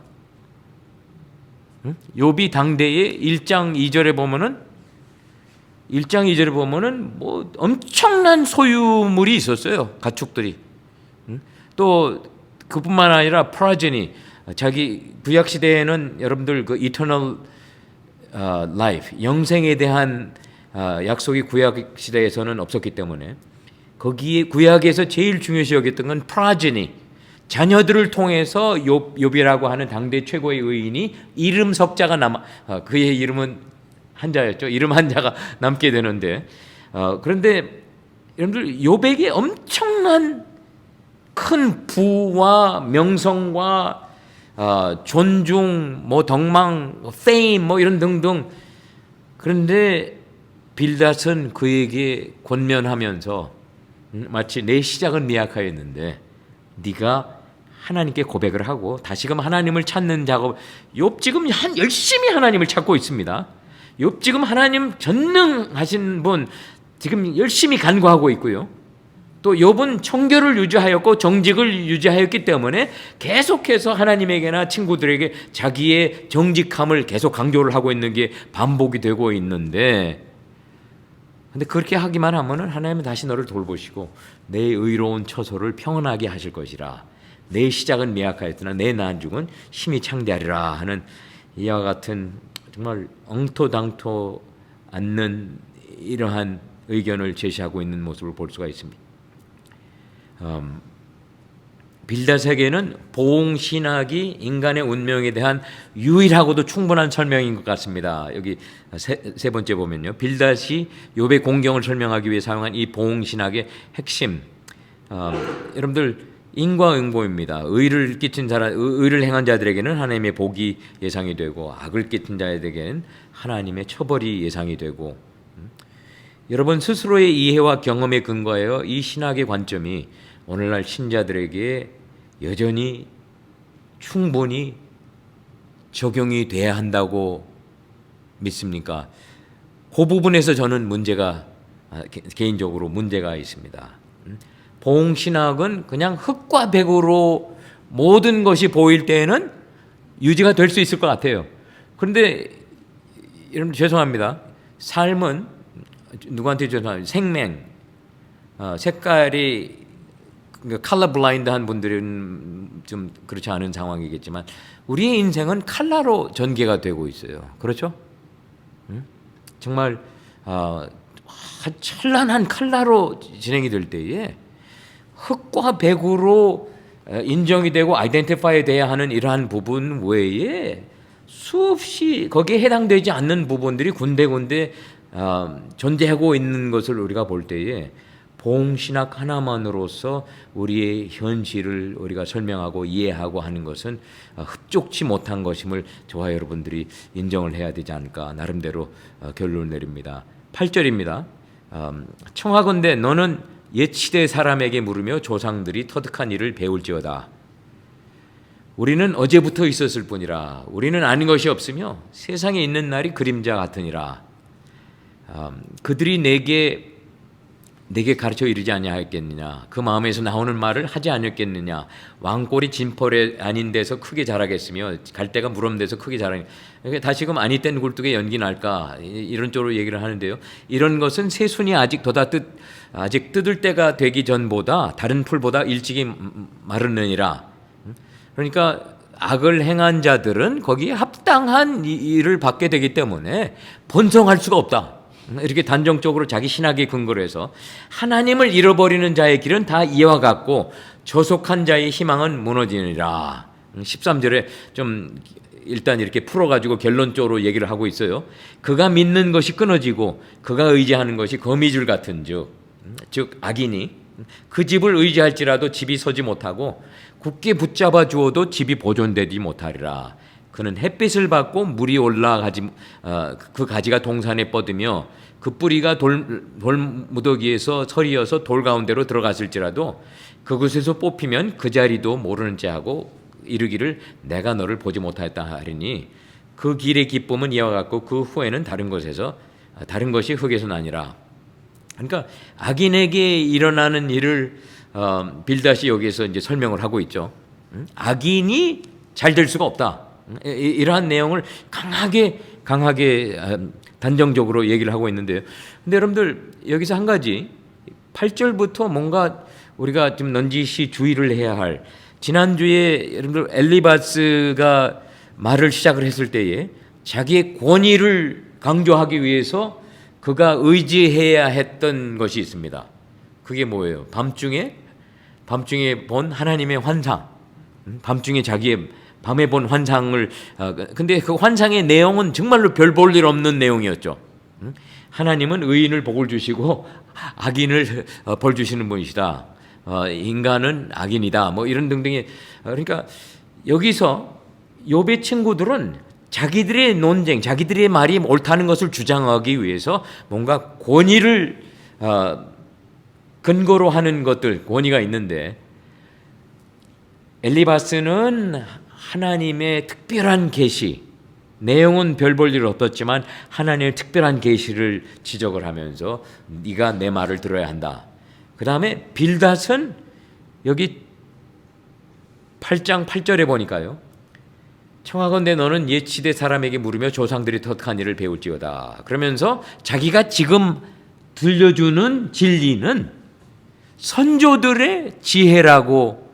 욥이 당대에 1장 2절에 보면은 뭐 엄청난 소유물이 있었어요. 가축들이. 또 그뿐만 아니라 프라제니 자기 구약 시대에는 여러분들 그 eternal life 영생에 대한 약속이 구약 시대에서는 없었기 때문에 거기에 구약에서 제일 중요시 여겼던 건 프라제니 자녀들을 통해서 욥이라고 하는 당대 최고의 의인이 이름 석자가 남아 그의 이름은 한자였죠. 이름 한자가 남게 되는데 그런데 여러분들 욥에게 엄청난 큰 부와 명성과 존중, 뭐 덕망, fame 뭐 이런 등등. 그런데 빌닷은 그에게 권면하면서 마치 내 시작은 미약하였는데 네가 하나님께 고백을 하고 다시금 하나님을 찾는 작업. 욥 지금 열심히 하나님을 찾고 있습니다. 욥 지금 하나님 전능하신 분 지금 열심히 간구하고 있고요. 또 욥은 청결을 유지하였고 정직을 유지하였기 때문에 계속해서 하나님에게나 친구들에게 자기의 정직함을 계속 강조를 하고 있는 게 반복이 되고 있는데 근데 그렇게 하기만 하면은 하나님은 다시 너를 돌보시고 내 의로운 처소를 평안하게 하실 것이라. 내 시작은 미약하였으나 내 나중은 힘이 창대하리라 하는 이와 같은 정말 엉토당토 않는 이러한 의견을 제시하고 있는 모습을 볼 수가 있습니다. 빌닷에게는 보응신학이 인간의 운명에 대한 유일하고도 충분한 설명인 것 같습니다. 여기 세 번째 보면요. 빌닷이 욥의 공경을 설명하기 위해 사용한 이 보응신학의 핵심 여러분들 인과응보입니다. 의를 끼친 사람, 의를 행한 자들에게는 하나님의 복이 예상이 되고 악을 끼친 자들에게는 하나님의 처벌이 예상이 되고 여러분 스스로의 이해와 경험에 근거하여 이 신학의 관점이 오늘날 신자들에게 여전히 충분히 적용이 돼야 한다고 믿습니까? 그 부분에서 저는 개인적으로 문제가 있습니다. 봉신학은 그냥 흙과 백으로 모든 것이 보일 때에는 유지가 될 수 있을 것 같아요. 그런데 여러분 죄송합니다. 삶은 누구한테 죄송합니다. 생명, 색깔이 컬러 블라인드한 분들은 좀 그렇지 않은 상황이겠지만 우리의 인생은 컬러로 전개가 되고 있어요. 그렇죠? 정말 찬란한 컬러로 진행이 될 때에 흙과 백으로 인정이 되고 아이덴티파이 돼야 하는 이러한 부분 외에 수없이 거기에 해당되지 않는 부분들이 군데군데 존재하고 있는 것을 우리가 볼 때에 봉신학 하나만으로서 우리의 현실을 우리가 설명하고 이해하고 하는 것은 흡족치 못한 것임을 저와 여러분들이 인정을 해야 되지 않을까 나름대로 결론을 내립니다. 8절입니다. 청하건대 너는 옛 시대 사람에게 물으며 조상들이 터득한 일을 배울지어다. 우리는 어제부터 있었을 뿐이라 우리는 아는 것이 없으며 세상에 있는 날이 그림자 같으니라. 그들이 내게 가르쳐 이르지 아니하였겠느냐. 그 마음에서 나오는 말을 하지 않았겠느냐. 왕골이 진펄에 아닌 데서 크게 자라겠으며 갈대가 무럼돼서 크게 자라니. 다시금 아니 땐 굴뚝에 연기 날까 이런 쪽으로 얘기를 하는데요. 이런 것은 새순이 아직 뜯을 때가 되기 전보다 다른 풀보다 일찍이 마르느니라. 그러니까 악을 행한 자들은 거기에 합당한 일을 받게 되기 때문에 번성할 수가 없다. 이렇게 단정적으로 자기 신학의 근거로 해서 하나님을 잃어버리는 자의 길은 다 이와 같고 저속한 자의 희망은 무너지느니라. 13절에 좀 일단 이렇게 풀어가지고 결론적으로 얘기를 하고 있어요. 그가 믿는 것이 끊어지고 그가 의지하는 것이 거미줄 같은 즉 악인이 그 집을 의지할지라도 집이 서지 못하고 굳게 붙잡아 주어도 집이 보존되지 못하리라. 그는 햇빛을 받고 물이 올라가지 그 가지가 동산에 뻗으며 그 뿌리가 돌무더기에서 서리어서 돌 가운데로 들어갔을지라도 그곳에서 뽑히면 그 자리도 모르는 체하고 이르기를 내가 너를 보지 못하였다 하리니 그 길의 기쁨은 이와 같고 그 후에는 다른 것이 흙에서 나니라. 그러니까 악인에게 일어나는 일을 빌닷이 여기에서 이제 설명을 하고 있죠. 악인이 잘 될 수가 없다. 이러한 내용을 강하게 단정적으로 얘기를 하고 있는데요. 근데 여러분들 여기서 한 가지 8절부터 뭔가 우리가 좀 넌지시 주의를 해야 할 지난주에 여러분들 엘리바스가 말을 시작을 했을 때에 자기의 권위를 강조하기 위해서 그가 의지해야 했던 것이 있습니다. 그게 뭐예요? 밤중에 본 하나님의 환상, 밤중에 자기의 밤에 본 환상을 근데 그 환상의 내용은 정말로 별 볼 일 없는 내용이었죠. 하나님은 의인을 복을 주시고 악인을 벌 주시는 분이시다. 인간은 악인이다. 뭐 이런 등등의 그러니까 여기서 욥의 친구들은 자기들의 논쟁, 자기들의 말이 옳다는 것을 주장하기 위해서 뭔가 권위를 근거로 하는 것들, 권위가 있는데 엘리바스는 하나님의 특별한 계시, 내용은 별 볼 일 없었지만 하나님의 특별한 계시를 지적을 하면서 네가 내 말을 들어야 한다. 그 다음에 빌닷은 여기 8장 8절에 보니까요. 청하건대 너는 옛 시대 사람에게 물으며 조상들이 터득한 일을 배울지어다. 그러면서 자기가 지금 들려주는 진리는 선조들의 지혜라고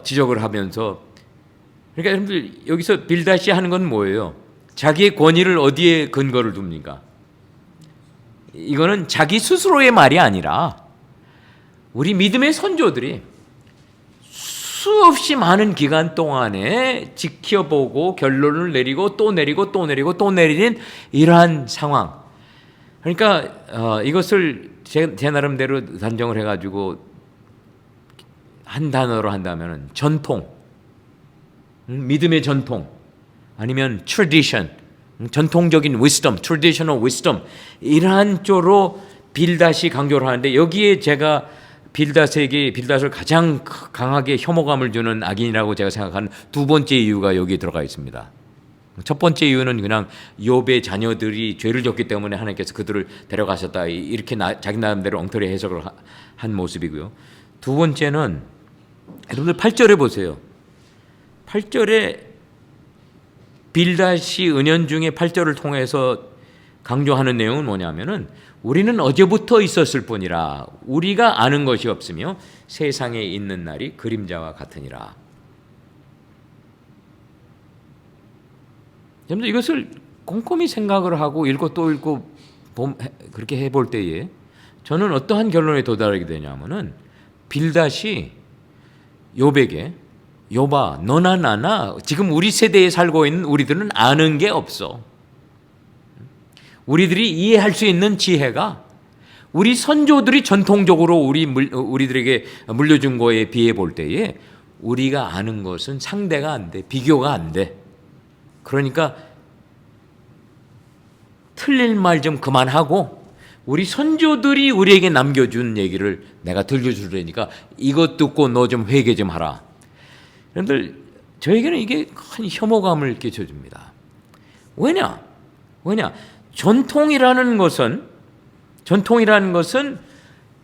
지적을 하면서 그러니까 여러분들 여기서 빌닷이 하는 건 뭐예요? 자기의 권위를 어디에 근거를 둡니까? 이거는 자기 스스로의 말이 아니라 우리 믿음의 선조들이 수없이 많은 기간 동안에 지켜보고 결론을 내리고 또 내리고 또 내리고 또 내리는 이러한 상황. 그러니까 이것을 제 나름대로 단정을 해가지고 한 단어로 한다면 전통, 믿음의 전통, 아니면 tradition, 전통적인 wisdom, traditional wisdom 이러한 쪽으로 빌닷이 강조를 하는데 여기에 제가 빌닷을 가장 강하게 혐오감을 주는 악인이라고 제가 생각하는 두 번째 이유가 여기에 들어가 있습니다. 첫 번째 이유는 그냥 욥의 자녀들이 죄를 졌기 때문에 하나님께서 그들을 데려가셨다, 이렇게 자기 나름대로 엉터리 해석을 한 모습이고요. 두 번째는 여러분들 8절에 보세요. 8절에 빌닷이 은연중에 8절을 통해서 강조하는 내용은 뭐냐면은 우리는 어제부터 있었을 뿐이라 우리가 아는 것이 없으며 세상에 있는 날이 그림자와 같으니라. 여러분들 이것을 꼼꼼히 생각을 하고 읽고 또 읽고 그렇게 해볼 때에 저는 어떠한 결론에 도달하게 되냐면은 빌닷이 욥에게 욥아 너나 나나 지금 우리 세대에 살고 있는 우리들은 아는 게 없어. 우리들이 이해할 수 있는 지혜가 우리 선조들이 전통적으로 우리들에게 물려준 거에 비해 볼 때에 우리가 아는 것은 상대가 안 돼. 비교가 안 돼. 그러니까 틀릴 말 좀 그만하고 우리 선조들이 우리에게 남겨준 얘기를 내가 들려주려니까 이것 듣고 너 좀 회개 좀 하라. 여러분들 저에게는 이게 큰 혐오감을 끼쳐줍니다. 왜냐? 전통이라는 것은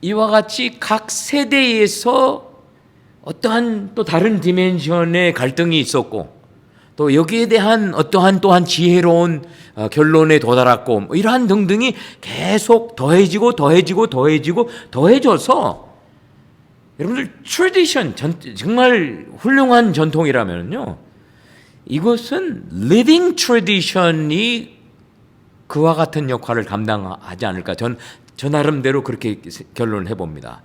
이와 같이 각 세대에서 어떠한 또 다른 디멘션의 갈등이 있었고 또 여기에 대한 어떠한 또한 지혜로운 결론에 도달했고 뭐 이러한 등등이 계속 더해져서 여러분들 트래디션 정말 훌륭한 전통이라면요 이것은 리빙 트래디션이 그와 같은 역할을 감당하지 않을까 저 나름대로 그렇게 결론을 해봅니다.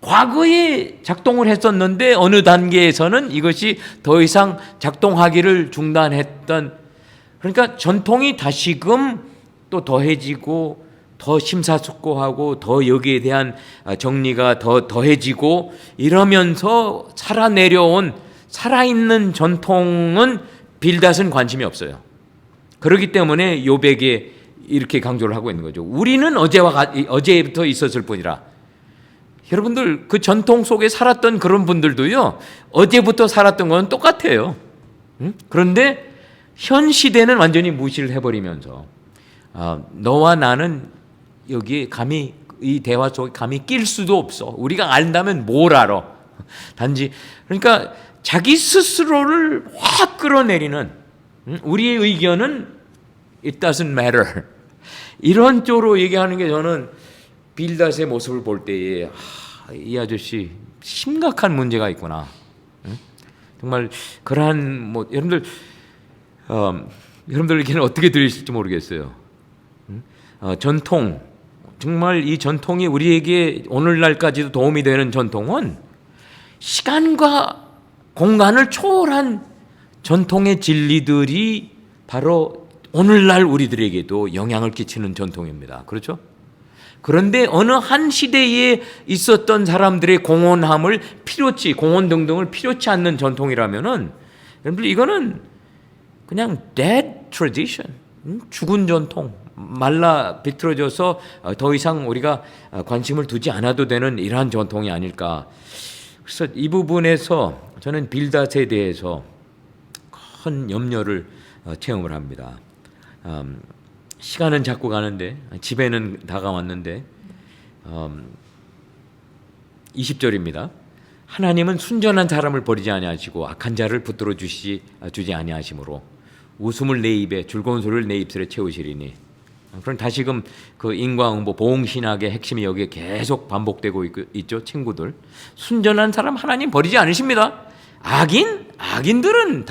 과거에 작동을 했었는데 어느 단계에서는 이것이 더 이상 작동하기를 중단했던 그러니까 전통이 다시금 또 더해지고 더 심사숙고하고 더 여기에 대한 정리가 더해지고 이러면서 살아있는 전통은 빌닷은 관심이 없어요. 그렇기 때문에 욥에게 이렇게 강조를 하고 있는 거죠. 우리는 어제부터 있었을 뿐이라. 여러분들 그 전통 속에 살았던 그런 분들도요 어제부터 살았던 건 똑같아요. 그런데 현 시대는 완전히 무시를 해버리면서 너와 나는 여기에 감히 이 대화 속에 감히 낄 수도 없어. 우리가 안다면 뭘 알아. 단지 그러니까 자기 스스로를 확 끌어내리는 우리의 의견은 it doesn't matter 이런 쪽으로 얘기하는 게 저는 빌닷의 모습을 볼 때에 이 아저씨 심각한 문제가 있구나. 정말 그러한 여러분들에게는 어떻게 들리실지 모르겠어요. 전통 정말 이 전통이 우리에게 오늘날까지도 도움이 되는 전통은 시간과 공간을 초월한 전통의 진리들이 바로 오늘날 우리들에게도 영향을 끼치는 전통입니다. 그렇죠? 그런데 어느 한 시대에 있었던 사람들의 공헌 등등을 필요치 않는 전통이라면은 여러분들 이거는 그냥 dead tradition, 죽은 전통, 말라 비틀어져서 더 이상 우리가 관심을 두지 않아도 되는 이러한 전통이 아닐까. 그래서 이 부분에서 저는 빌닷에 대해서 큰 염려를 체험을 합니다. 시간은 자꾸 가는데 집에는 다가왔는데 20절입니다. 하나님은 순전한 사람을 버리지 아니하시고 악한 자를 붙들어 주지 아니하심으로 웃음을 내 입에 즐거운 소리를 내 입술에 채우시리니. 그럼 다시금 그 인과응보 보응신학의 핵심이 여기에 계속 반복되고 있죠. 친구들 순전한 사람 하나님 버리지 않으십니다. 악인들은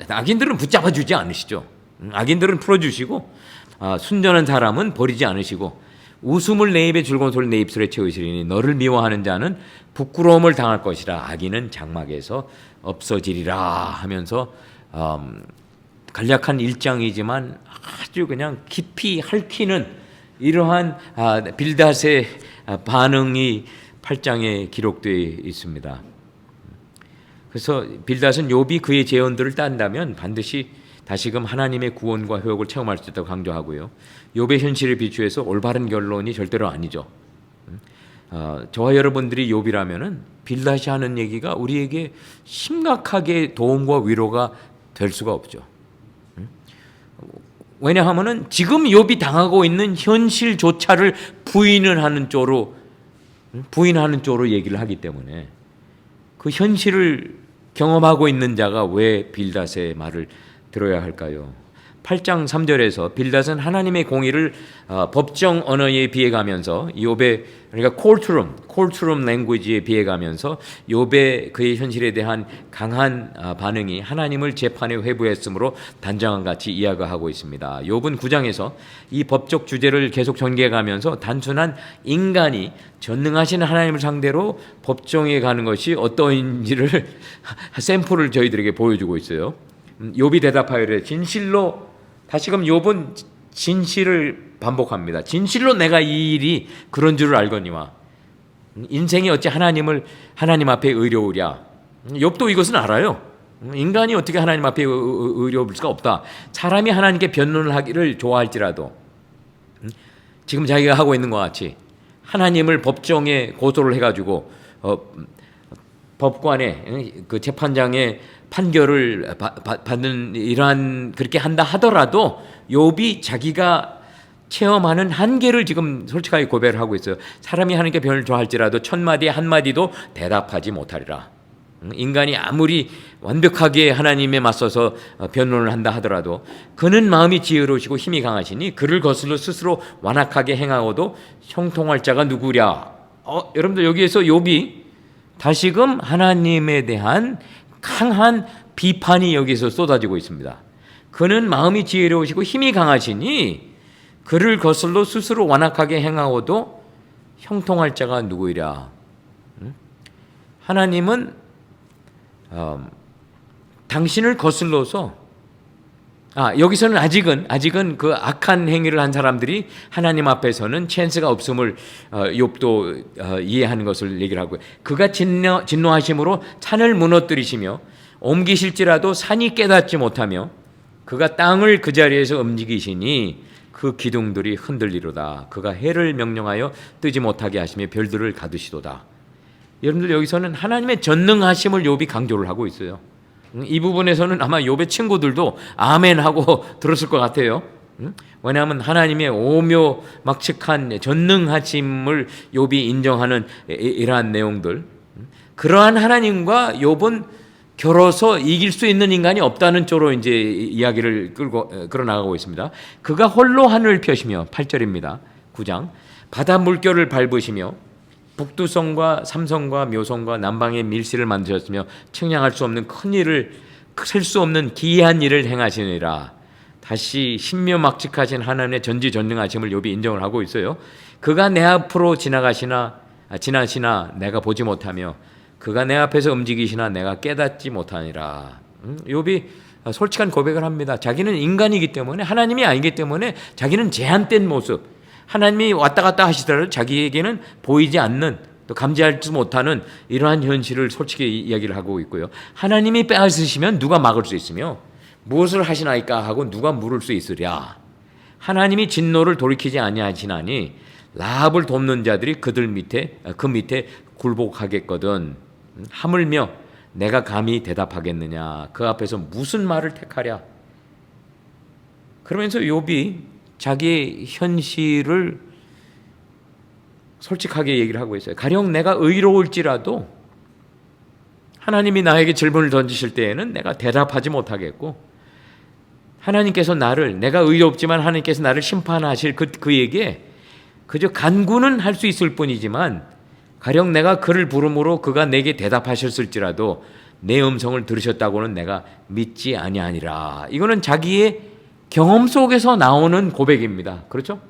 악인들은 붙잡아 주지 않으시죠. 악인들은 풀어주시고 순전한 사람은 버리지 않으시고 웃음을 내 입에 즐거운 소리를 내 입술에 채우시리니 너를 미워하는 자는 부끄러움을 당할 것이라 악인은 장막에서 없어지리라 하면서 간략한 1장이지만 아주 그냥 깊이 핥히는 이러한 빌닷의 반응이 8장에 기록되어 있습니다. 그래서 빌닷은 욥이 그의 재언들을 딴다면 반드시 다시금 하나님의 구원과 회복을 체험할 수 있다고 강조하고요. 욥의 현실을 비추해서 올바른 결론이 절대로 아니죠. 저와 여러분들이 욥이라면은 빌닷이 하는 얘기가 우리에게 심각하게 도움과 위로가 될 수가 없죠. 왜냐하면은 지금 욥이 당하고 있는 현실조차를 부인하는 쪽으로 얘기를 하기 때문에 그 현실을 경험하고 있는 자가 왜 빌닷의 말을 들어야 할까요? 8장 3절에서 빌닷은 하나님의 공의를 법정 언어에 비해가면서 욥의 그러니까 콜트룸 랭귀지에 비해가면서 욥의 그의 현실에 대한 강한 반응이 하나님을 재판에 회부했으므로 단정한 같이 이야기하고 있습니다. 욥은 9장에서 이 법적 주제를 계속 전개해가면서 단순한 인간이 전능하신 하나님을 상대로 법정에 가는 것이 어떠한지를 샘플을 저희들에게 보여주고 있어요. 욥이 대답하기를 진실로 다시금 욥은 진실을 반복합니다. 진실로 내가 이 일이 그런 줄을 알거니와 인생이 어찌 하나님 앞에 의로우랴. 욥도 이것은 알아요. 인간이 어떻게 하나님 앞에 의로울 수가 없다. 사람이 하나님께 변론을 하기를 좋아할지라도 지금 자기가 하고 있는 것 같이 하나님을 법정에 고소를 해가지고 법관에 그 재판장의 판결을 받는 이러한 그렇게 한다 하더라도 욥이 자기가 체험하는 한계를 지금 솔직하게 고백을 하고 있어요. 사람이 하나님께 변을 좋아할지라도 첫마디 한마디도 대답하지 못하리라. 인간이 아무리 완벽하게 하나님에 맞서서 변론을 한다 하더라도 그는 마음이 지혜로우시고 힘이 강하시니 그를 거슬러 스스로 완악하게 행하고도 형통할 자가 누구랴. 여러분들 여기에서 욥이 다시금 하나님에 대한 강한 비판이 여기서 쏟아지고 있습니다. 그는 마음이 지혜로우시고 힘이 강하시니 그를 거슬러 스스로 완악하게 행하고도 형통할 자가 누구이랴. 하나님은 당신을 거슬러서 여기서는 아직은 그 악한 행위를 한 사람들이 하나님 앞에서는 찬스가 없음을 욥도 이해하는 것을 얘기를 하고요. 그가 진노하심으로 산을 무너뜨리시며 옮기실지라도 산이 깨닫지 못하며 그가 땅을 그 자리에서 움직이시니 그 기둥들이 흔들리로다. 그가 해를 명령하여 뜨지 못하게 하시며 별들을 가두시도다. 여러분들 여기서는 하나님의 전능하심을 욥이 강조를 하고 있어요. 이 부분에서는 아마 욥의 친구들도 아멘 하고 들었을 것 같아요. 왜냐하면 하나님의 오묘막측한 전능하심을 욥이 인정하는 이러한 내용들, 그러한 하나님과 욥은 겨뤄서 이길 수 있는 인간이 없다는 쪽으로 이제 이야기를 끌어나가고 있습니다. 그가 홀로 하늘을 펴시며 8절입니다. 9장 바다 물결을 밟으시며 북두성과 삼성과 묘성과 남방의 밀실을 만드셨으며 측량할 수 없는 큰 일을 셀 수 없는 기이한 일을 행하시니라. 다시 신묘막측하신 하나님의 전지전능하심을 욥이 인정을 하고 있어요. 그가 내 앞으로 지나시나 내가 보지 못하며 그가 내 앞에서 움직이시나 내가 깨닫지 못하니라. 욥이 솔직한 고백을 합니다. 자기는 인간이기 때문에 하나님이 아니기 때문에 자기는 제한된 모습, 하나님이 왔다 갔다 하시더라도 자기에게는 보이지 않는 또 감지하지 못하는 이러한 현실을 솔직히 이야기를 하고 있고요. 하나님이 빼앗으시면 누가 막을 수 있으며 무엇을 하시나이까 하고 누가 물을 수 있으랴. 하나님이 진노를 돌이키지 아니하시나니 라합을 돕는 자들이 그 밑에 굴복하겠거든. 하물며 내가 감히 대답하겠느냐. 그 앞에서 무슨 말을 택하랴. 그러면서 욥이 자기의 현실을 솔직하게 얘기를 하고 있어요. 가령 내가 의로울지라도 하나님이 나에게 질문을 던지실 때에는 내가 대답하지 못하겠고, 하나님께서 내가 의롭지만 하나님께서 나를 심판하실 그에게 그저 간구는 할 수 있을 뿐이지만, 가령 내가 그를 부름으로 그가 내게 대답하셨을지라도 내 음성을 들으셨다고는 내가 믿지 아니하니라. 이거는 자기의 경험 속에서 나오는 고백입니다. 그렇죠?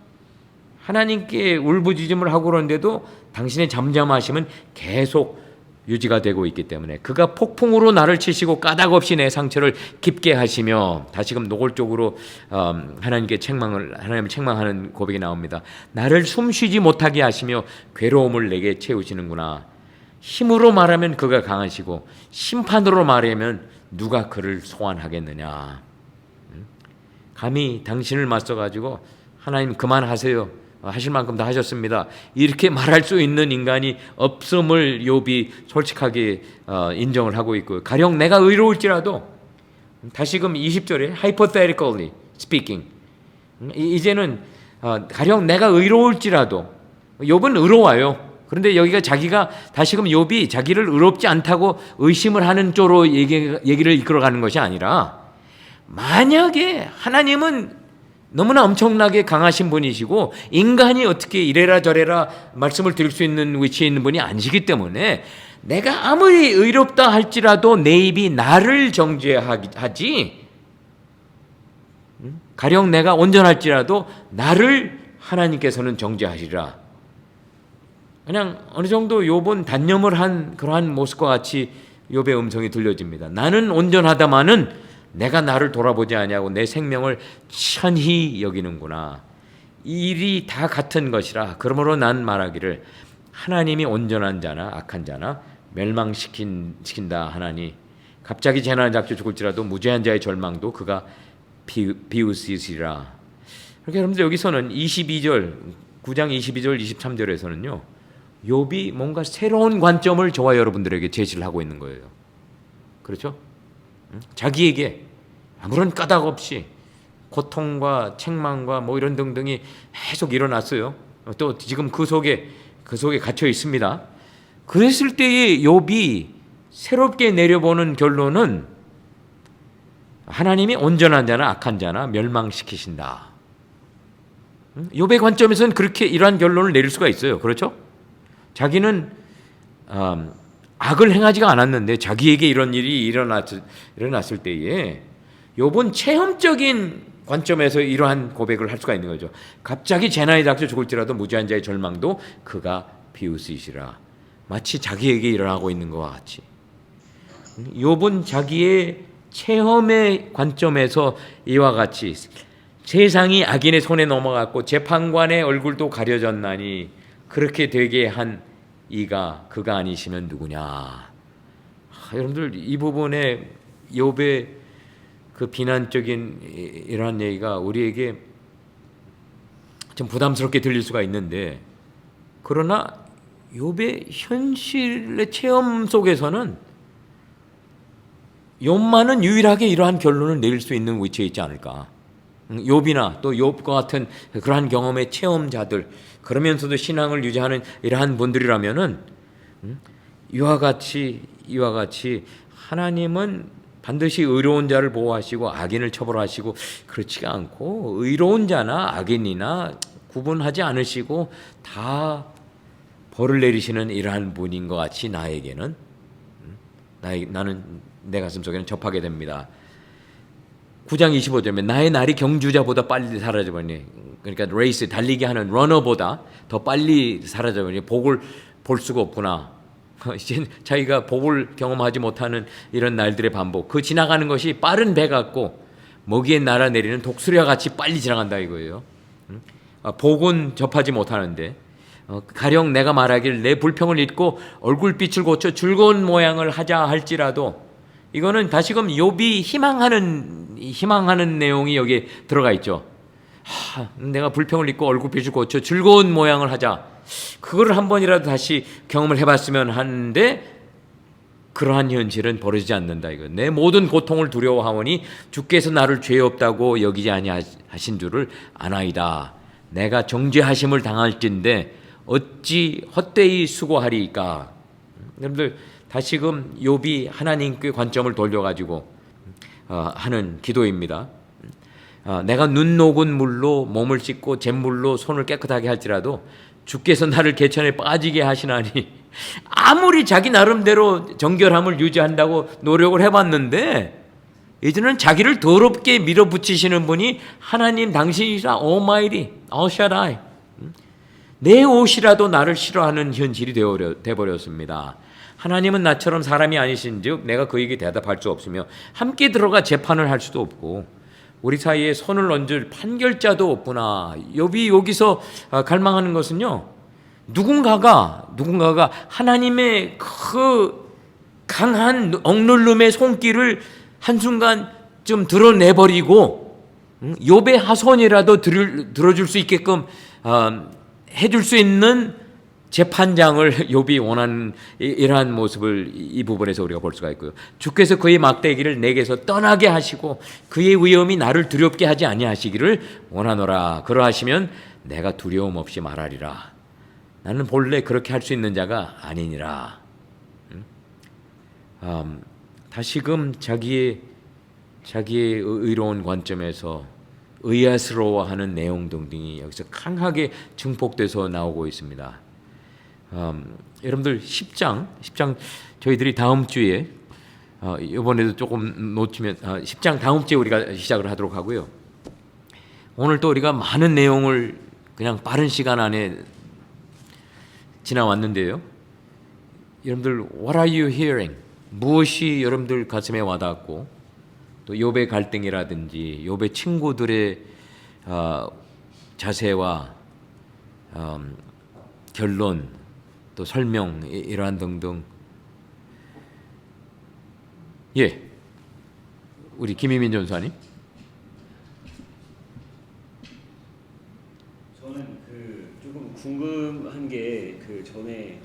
하나님께 울부짖음을 하고 그러는데도 당신의 잠잠하심은 계속 유지가 되고 있기 때문에 그가 폭풍으로 나를 치시고 까닭없이 내 상처를 깊게 하시며, 다시금 노골적으로 하나님을 책망하는 고백이 나옵니다. 나를 숨쉬지 못하게 하시며 괴로움을 내게 채우시는구나. 힘으로 말하면 그가 강하시고 심판으로 말하면 누가 그를 소환하겠느냐. 감히 당신을 맞서가지고 하나님 그만하세요, 하실 만큼 다 하셨습니다. 이렇게 말할 수 있는 인간이 없음을 욥이 솔직하게 인정을 하고 있고요. 가령 내가 의로울지라도, 다시금 20절에 hypothetically speaking, 이제는 가령 내가 의로울지라도, 욥은 의로워요. 그런데 여기가 자기가 다시금 욥이 자기를 의롭지 않다고 의심을 하는 쪽으로 얘기를 이끌어가는 것이 아니라, 만약에 하나님은 너무나 엄청나게 강하신 분이시고 인간이 어떻게 이래라 저래라 말씀을 드릴 수 있는 위치에 있는 분이 아니시기 때문에 내가 아무리 의롭다 할지라도 내 입이 나를 정죄하지, 가령 내가 온전할지라도 나를 하나님께서는 정죄하시리라. 그냥 어느 정도 욥은 단념을 한 그러한 모습과 같이 욥의 음성이 들려집니다. 나는 온전하다마는 내가 나를 돌아보지 아니하고 내 생명을 천히 여기는구나. 이 일이 다 같은 것이라. 그러므로 난 말하기를 하나님이 온전한 자나 악한 자나 멸망시킨다 하나니 갑자기 재난을 잡혀 죽을지라도 무죄한 자의 절망도 그가 비웃으시리라. 그러니까 여러분들 여기서는 22절 9장 22절 23절에서는요 욥이 뭔가 새로운 관점을 저와 여러분들에게 제시를 하고 있는 거예요. 그렇죠? 자기에게 아무런 까닭 없이 고통과 책망과 뭐 이런 등등이 계속 일어났어요. 또 지금 그 속에 갇혀 있습니다. 그랬을 때의 욥이 새롭게 내려보는 결론은 하나님이 온전한 자나 악한 자나 멸망시키신다. 욥의 관점에서는 그렇게 이러한 결론을 내릴 수가 있어요. 그렇죠? 자기는 악을 행하지가 않았는데 자기에게 이런 일이 일어났을 때에 욥은 체험적인 관점에서 이러한 고백을 할 수가 있는 거죠. 갑자기 재난이 닥쳐 죽을지라도 무죄한 자의 절망도 그가 비웃으시라. 마치 자기에게 일어나고 있는 것과 같이 욥은 자기의 체험의 관점에서 이와 같이 세상이 악인의 손에 넘어갔고 재판관의 얼굴도 가려졌나니 그렇게 되게 한 이가 그가 아니시면 누구냐. 여러분들 이 부분에 욥의 그 비난적인 이러한 얘기가 우리에게 좀 부담스럽게 들릴 수가 있는데, 그러나 욥의 현실의 체험 속에서는 욥만은 유일하게 이러한 결론을 내릴 수 있는 위치에 있지 않을까. 욥이나 또 욥과 같은 그러한 경험의 체험자들, 그러면서도 신앙을 유지하는 이러한 분들이라면은 이와 같이 하나님은 반드시 의로운 자를 보호하시고 악인을 처벌하시고 그렇지가 않고 의로운 자나 악인이나 구분하지 않으시고 다 벌을 내리시는 이러한 분인 것 같이 나에게는 나는 내 가슴 속에는 접하게 됩니다. 9장 25절에 나의 날이 경주자보다 빨리 사라져버리니, 그러니까 레이스 달리기 하는 러너보다 더 빨리 사라져버리니 복을 볼 수가 없구나. 이제 자기가 복을 경험하지 못하는 이런 날들의 반복, 그 지나가는 것이 빠른 배 같고 먹이에 날아내리는 독수리와 같이 빨리 지나간다 이거예요. 복은 접하지 못하는데 가령 내가 말하길 내 불평을 잊고 얼굴빛을 고쳐 즐거운 모양을 하자 할지라도, 이거는 다시금 욥이 희망하는 내용이 여기에 들어가 있죠. 내가 불평을 잊고 얼굴빛을 고쳐 즐거운 모양을 하자. 그걸 한 번이라도 다시 경험을 해봤으면 하는데 그러한 현실은 벌어지지 않는다 이거. 내 모든 고통을 두려워하오니 주께서 나를 죄 없다고 여기지 아니하신 줄을 아나이다. 내가 정죄하심을 당할진대 어찌 헛되이 수고하리이까. 여러분들 다시금 욥이 하나님께 관점을 돌려가지고 하는 기도입니다. 내가 눈 녹은 물로 몸을 씻고 잿물로 손을 깨끗하게 할지라도 주께서 나를 개천에 빠지게 하시나니. 아무리 자기 나름대로 정결함을 유지한다고 노력을 해봤는데 이제는 자기를 더럽게 밀어붙이시는 분이 하나님 당신이라. 오마이리 아우샤다이. 내 옷이라도 나를 싫어하는 현실이 되어버렸습니다. 하나님은 나처럼 사람이 아니신즉 내가 그에게 대답할 수 없으며 함께 들어가 재판을 할 수도 없고 우리 사이에 손을 얹을 판결자도 없구나. 욥이 여기서 갈망하는 것은요, 누군가가 하나님의 그 강한 억눌름의 손길을 한순간 좀 드러내버리고 욥의 하손이라도 들어줄 수 있게끔 해줄 수 있는 재판장을 욥이 원하는 이러한 모습을 이 부분에서 우리가 볼 수가 있고요. 주께서 그의 막대기를 내게서 떠나게 하시고 그의 위엄이 나를 두렵게 하지 아니하시기를 원하노라. 그러하시면 내가 두려움 없이 말하리라. 나는 본래 그렇게 할 수 있는 자가 아니니라. 다시금 자기의 의로운 관점에서 의아스러워하는 내용 등등이 여기서 강하게 증폭돼서 나오고 있습니다. 여러분들 10장 저희들이 다음 주에 이번에도 조금 놓치면 10장 다음 주에 우리가 시작을 하도록 하고요. 오늘 또 우리가 많은 내용을 그냥 빠른 시간 안에 지나왔는데요. 여러분들 What are you hearing? 무엇이 여러분들 가슴에 와닿았고 또 욥의 갈등이라든지 욥의 친구들의 자세와 결론 또 설명 이러한 등등. 예, 우리 김희민 전사님. 저는 조금 궁금한 게 전에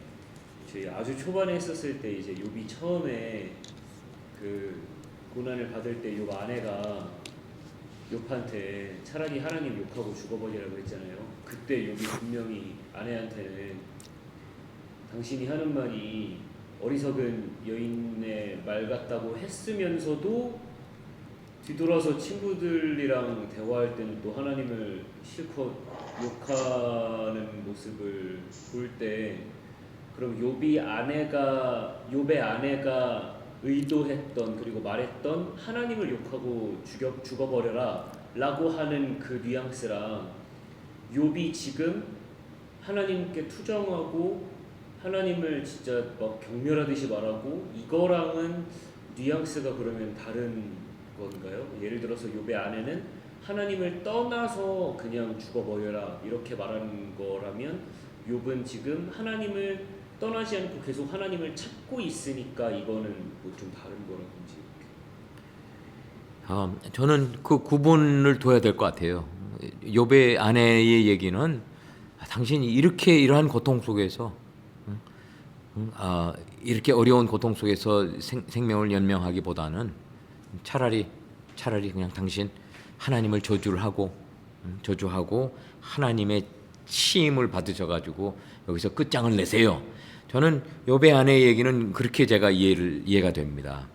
저희 아주 초반에 했었을 때 이제 욥이 처음에 고난을 받을 때 욥 아내가 욥한테 차라리 하나님 욕하고 죽어버리라고 했잖아요. 그때 욥이 분명히 아내한테는 당신이 하는 말이 어리석은 여인의 말 같다고 했으면서도 뒤돌아서 친구들이랑 대화할 때는 또 하나님을 실컷 욕하는 모습을 볼 때 그럼 욥의 아내가 의도했던 그리고 말했던 하나님을 욕하고 죽어버려라 라고 하는 그 뉘앙스랑 욥이 지금 하나님께 투정하고 하나님을 진짜 막 경멸하듯이 말하고 이거랑은 뉘앙스가 그러면 다른 건가요? 예를 들어서 욥의 아내는 하나님을 떠나서 그냥 죽어버려라 이렇게 말하는 거라면 욥은 지금 하나님을 떠나지 않고 계속 하나님을 찾고 있으니까 이거는 뭐 좀 다른 거라든지. 저는 그 구분을 둬야 될 것 같아요. 욥의 아내의 얘기는 당신이 이렇게 이러한 고통 속에서 이렇게 어려운 고통 속에서 생명을 연명하기보다는 차라리 그냥 당신 하나님을 저주하고 하나님의 치임을 받으셔가지고 여기서 끝장을 내세요. 저는 욥의 아내의 얘기는 그렇게 제가 이해가 됩니다.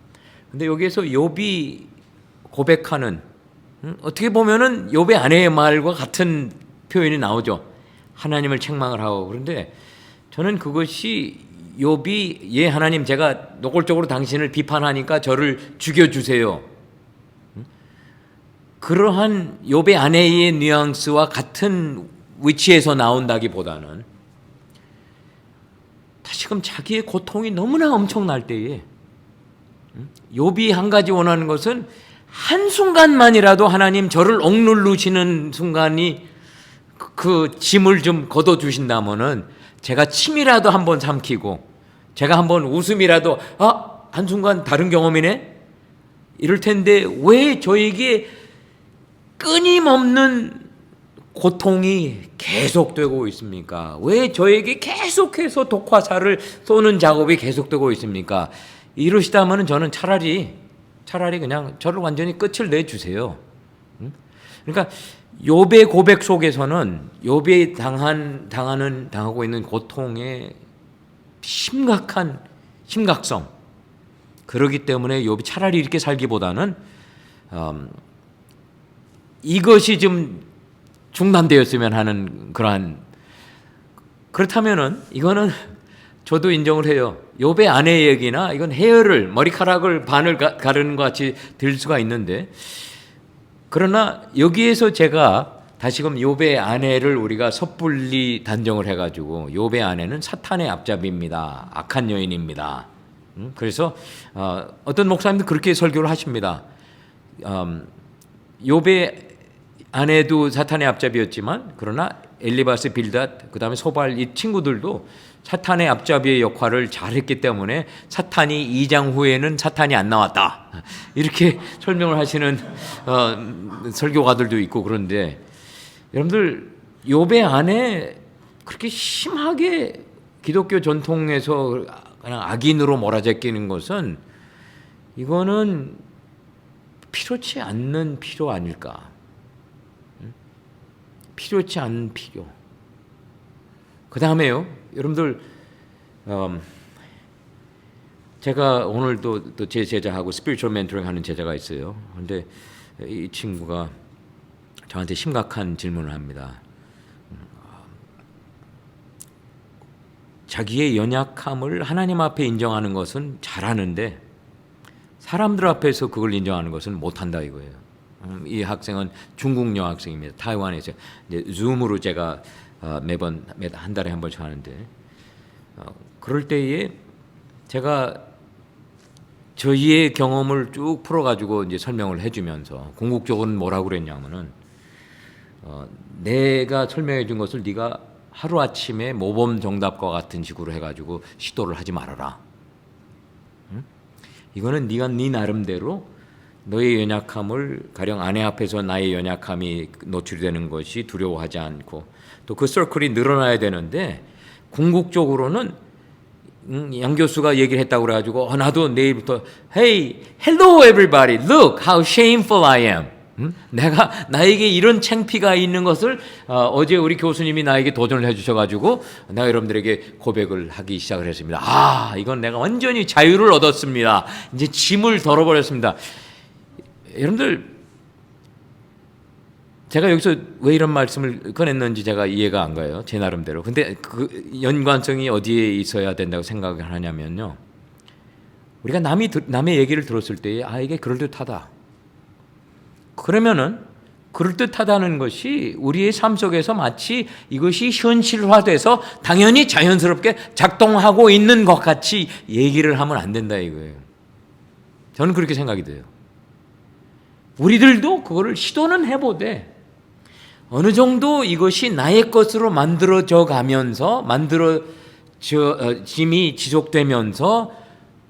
근데 여기에서 욥이 고백하는 어떻게 보면은 욥의 아내의 말과 같은 표현이 나오죠. 하나님을 책망을 하고. 그런데 저는 그것이 욥이 예 하나님 제가 노골적으로 당신을 비판하니까 저를 죽여주세요. 그러한 욥의 아내의 뉘앙스와 같은 위치에서 나온다기보다는 다시금 자기의 고통이 너무나 엄청날 때에 욥이 한 가지 원하는 것은 한순간만이라도 하나님 저를 억누르시는 순간이 그 짐을 좀 걷어주신다면은 제가 침이라도 한번 삼키고 제가 한번 웃음이라도 한순간 다른 경험이네? 이럴 텐데 왜 저에게 끊임없는 고통이 계속되고 있습니까? 왜 저에게 계속해서 독화살을 쏘는 작업이 계속되고 있습니까? 이러시다면 저는 차라리 그냥 저를 완전히 끝을 내주세요. 그러니까 욥의 고백 속에서는 욥이 당하고 있는 고통의 심각성 그렇기 때문에 욥이 차라리 이렇게 살기보다는 이것이 좀 중단되었으면 하는 그렇다면은 이거는 저도 인정을 해요. 욥의 아내 얘기나 이건 머리카락을 반을 가르는 것 같이 들 수가 있는데 그러나 여기에서 제가 다시금 욥의 아내를 우리가 섣불리 단정을 해가지고 욥의 아내는 사탄의 앞잡이입니다. 악한 여인입니다. 그래서 어떤 목사님도 그렇게 설교를 하십니다. 욥의 아내도 사탄의 앞잡이였지만 그러나 엘리바스, 빌닷, 그 다음에 소발 이 친구들도 사탄의 앞잡이의 역할을 잘했기 때문에 사탄이 2장 후에는 사탄이 안 나왔다. 이렇게 설명을 하시는 설교가들도 있고 그런데 여러분들 욥의 안에 그렇게 심하게 기독교 전통에서 그냥 악인으로 몰아제끼는 것은 이거는 필요치 않는 필요 아닐까. 필요치 않은 필요. 그 다음에요, 여러분들, 제가 오늘도 또 제 제자하고 스피리추얼 멘토링 하는 제자가 있어요. 그런데 이 친구가 저한테 심각한 질문을 합니다. 자기의 연약함을 하나님 앞에 인정하는 것은 잘하는데 사람들 앞에서 그걸 인정하는 것은 못한다 이거예요. 이 학생은 중국 여학생입니다. 타이완에서 이제 줌으로 제가 매번 한 달에 한 번씩 하는데 그럴 때에 제가 저희의 경험을 쭉 풀어가지고 이제 설명을 해주면서 궁극적으로는 뭐라고 그랬냐면은 내가 설명해 준 것을 네가 하루 아침에 모범 정답과 같은 식으로 해가지고 시도를 하지 말아라. 응? 이거는 네가 네 나름대로 너의 연약함을 가령 아내 앞에서 나의 연약함이 노출되는 것이 두려워하지 않고 또 그 서클이 늘어나야 되는데 궁극적으로는 양 교수가 얘기를 했다고 그래가지고 나도 내일부터 Hey, hello everybody, look how shameful I am. 내가 나에게 이런 창피가 있는 것을 어제 우리 교수님이 나에게 도전을 해주셔가지고 내가 여러분들에게 고백을 하기 시작을 했습니다. 이건 내가 완전히 자유를 얻었습니다. 이제 짐을 덜어버렸습니다. 여러분들 제가 여기서 왜 이런 말씀을 꺼냈는지 제가 이해가 안 가요. 제 나름대로. 근데 그 연관성이 어디에 있어야 된다고 생각을 하냐면요. 우리가 남의 얘기를 들었을 때에 이게 그럴듯하다. 그러면은 그럴듯하다는 것이 우리의 삶 속에서 마치 이것이 현실화돼서 당연히 자연스럽게 작동하고 있는 것 같이 얘기를 하면 안 된다 이거예요. 저는 그렇게 생각이 돼요. 우리들도 그거를 시도는 해보되 어느 정도 이것이 나의 것으로 만들어져 가면서 짐이 지속되면서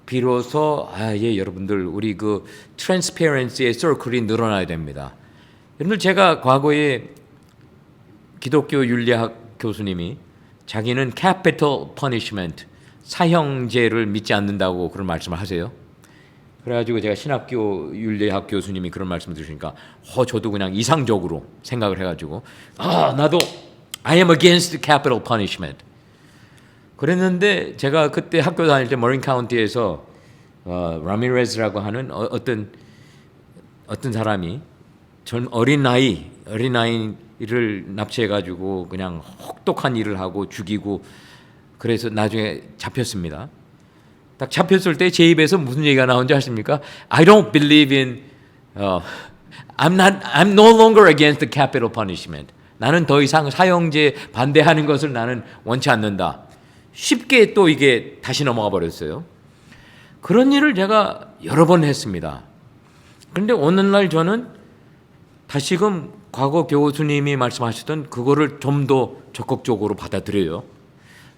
비로소 여러분들 우리 그 트랜스페런시의 서클이 늘어나야 됩니다. 여러분들 제가 과거에 기독교 윤리학 교수님이 자기는 capital punishment 사형제를 믿지 않는다고 그런 말씀을 하세요. 그래가지고 제가 신학교 윤리학 교수님이 그런 말씀을 드리니까 저도 그냥 이상적으로 생각을 해가지고 나도 I am against capital punishment. 그랬는데 제가 그때 학교 다닐 때 머린 카운티에서 라미레즈라고 하는 어떤 사람이 어린아이를 납치해가지고 그냥 혹독한 일을 하고 죽이고 그래서 나중에 잡혔습니다. 딱 잡혔을 때 제 입에서 무슨 얘기가 나온지 아십니까? I don't believe in, I'm no longer against the capital punishment. 나는 더 이상 사형제 반대하는 것을 나는 원치 않는다. 쉽게 또 이게 다시 넘어가 버렸어요. 그런 일을 제가 여러 번 했습니다. 그런데 어느 날 저는 다시금 과거 교수님이 말씀하셨던 그거를 좀 더 적극적으로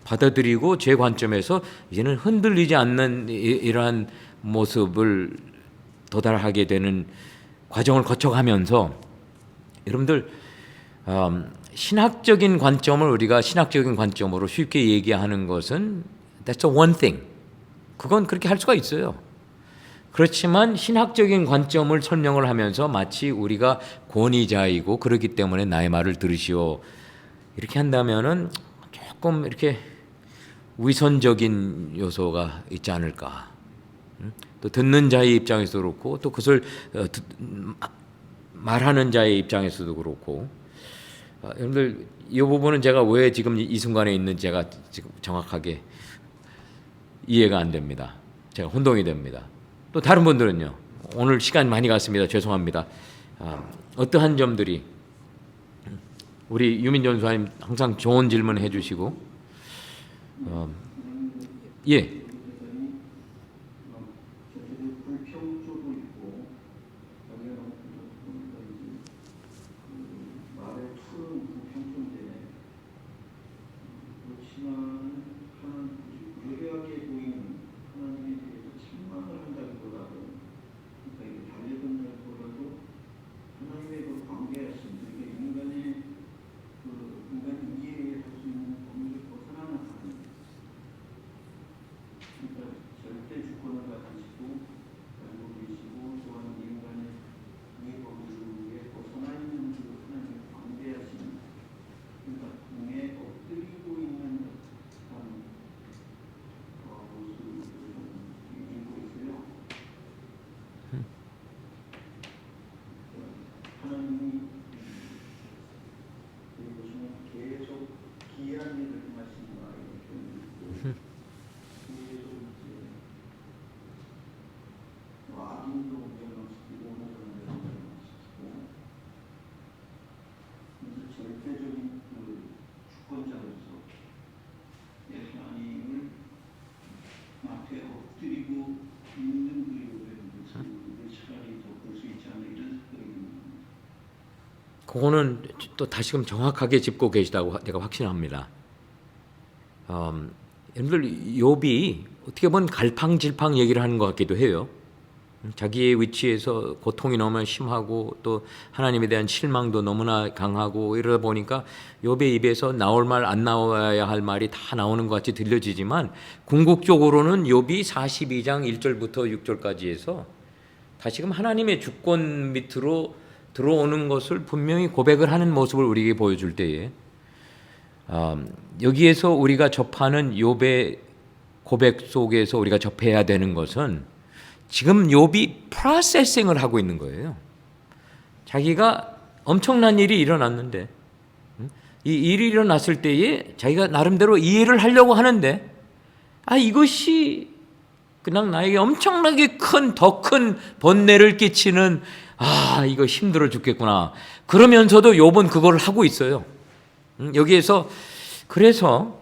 받아들이고 제 관점에서 이제는 흔들리지 않는 이러한 모습을 도달하게 되는 과정을 거쳐가면서 여러분들 신학적인 관점을 우리가 신학적인 관점으로 쉽게 얘기하는 것은 that's the one thing. 그건 그렇게 할 수가 있어요. 그렇지만 신학적인 관점을 설명을 하면서 마치 우리가 권위자이고 그렇기 때문에 나의 말을 들으시오. 이렇게 한다면은 조금 이렇게 위선적인 요소가 있지 않을까. 또 듣는 자의 입장에서도 그렇고 또 그것을 말하는 자의 입장에서도 그렇고 여러분들 이 부분은 제가 왜 지금 이 순간에 있는지 제가 지금 정확하게 이해가 안 됩니다. 제가 혼동이 됩니다. 또 다른 분들은요. 오늘 시간 많이 갔습니다. 죄송합니다. 어떠한 점들이 우리 유민 전수님 항상 좋은 질문 해주시고 예. 불평조도 있고 말의 툴은 불평조인데 선자로서 하나님을 앞에 엎드리고 있는 그 요배를 차라리 더 볼 수 있지 않나 이런 생각이 듭니다. 그거는 또 다시금 정확하게 짚고 계시다고 제가 확신합니다. 여러분들 욥이 어떻게 보면 갈팡질팡 얘기를 하는 것 같기도 해요. 자기의 위치에서 고통이 너무 심하고 또 하나님에 대한 실망도 너무나 강하고 이러다 보니까 욥의 입에서 나올 말 안 나와야 할 말이 다 나오는 것 같이 들려지지만 궁극적으로는 욥이 42장 1절부터 6절까지 해서 다시금 하나님의 주권 밑으로 들어오는 것을 분명히 고백을 하는 모습을 우리에게 보여줄 때에 여기에서 우리가 접하는 욥의 고백 속에서 우리가 접해야 되는 것은 지금 욥이 프로세싱을 하고 있는 거예요. 자기가 엄청난 일이 일어났는데 이 일이 일어났을 때에 자기가 나름대로 이해를 하려고 하는데 이것이 그냥 나에게 엄청나게 더 큰 번뇌를 끼치는 이거 힘들어 죽겠구나. 그러면서도 욥은 그걸 하고 있어요. 여기에서 그래서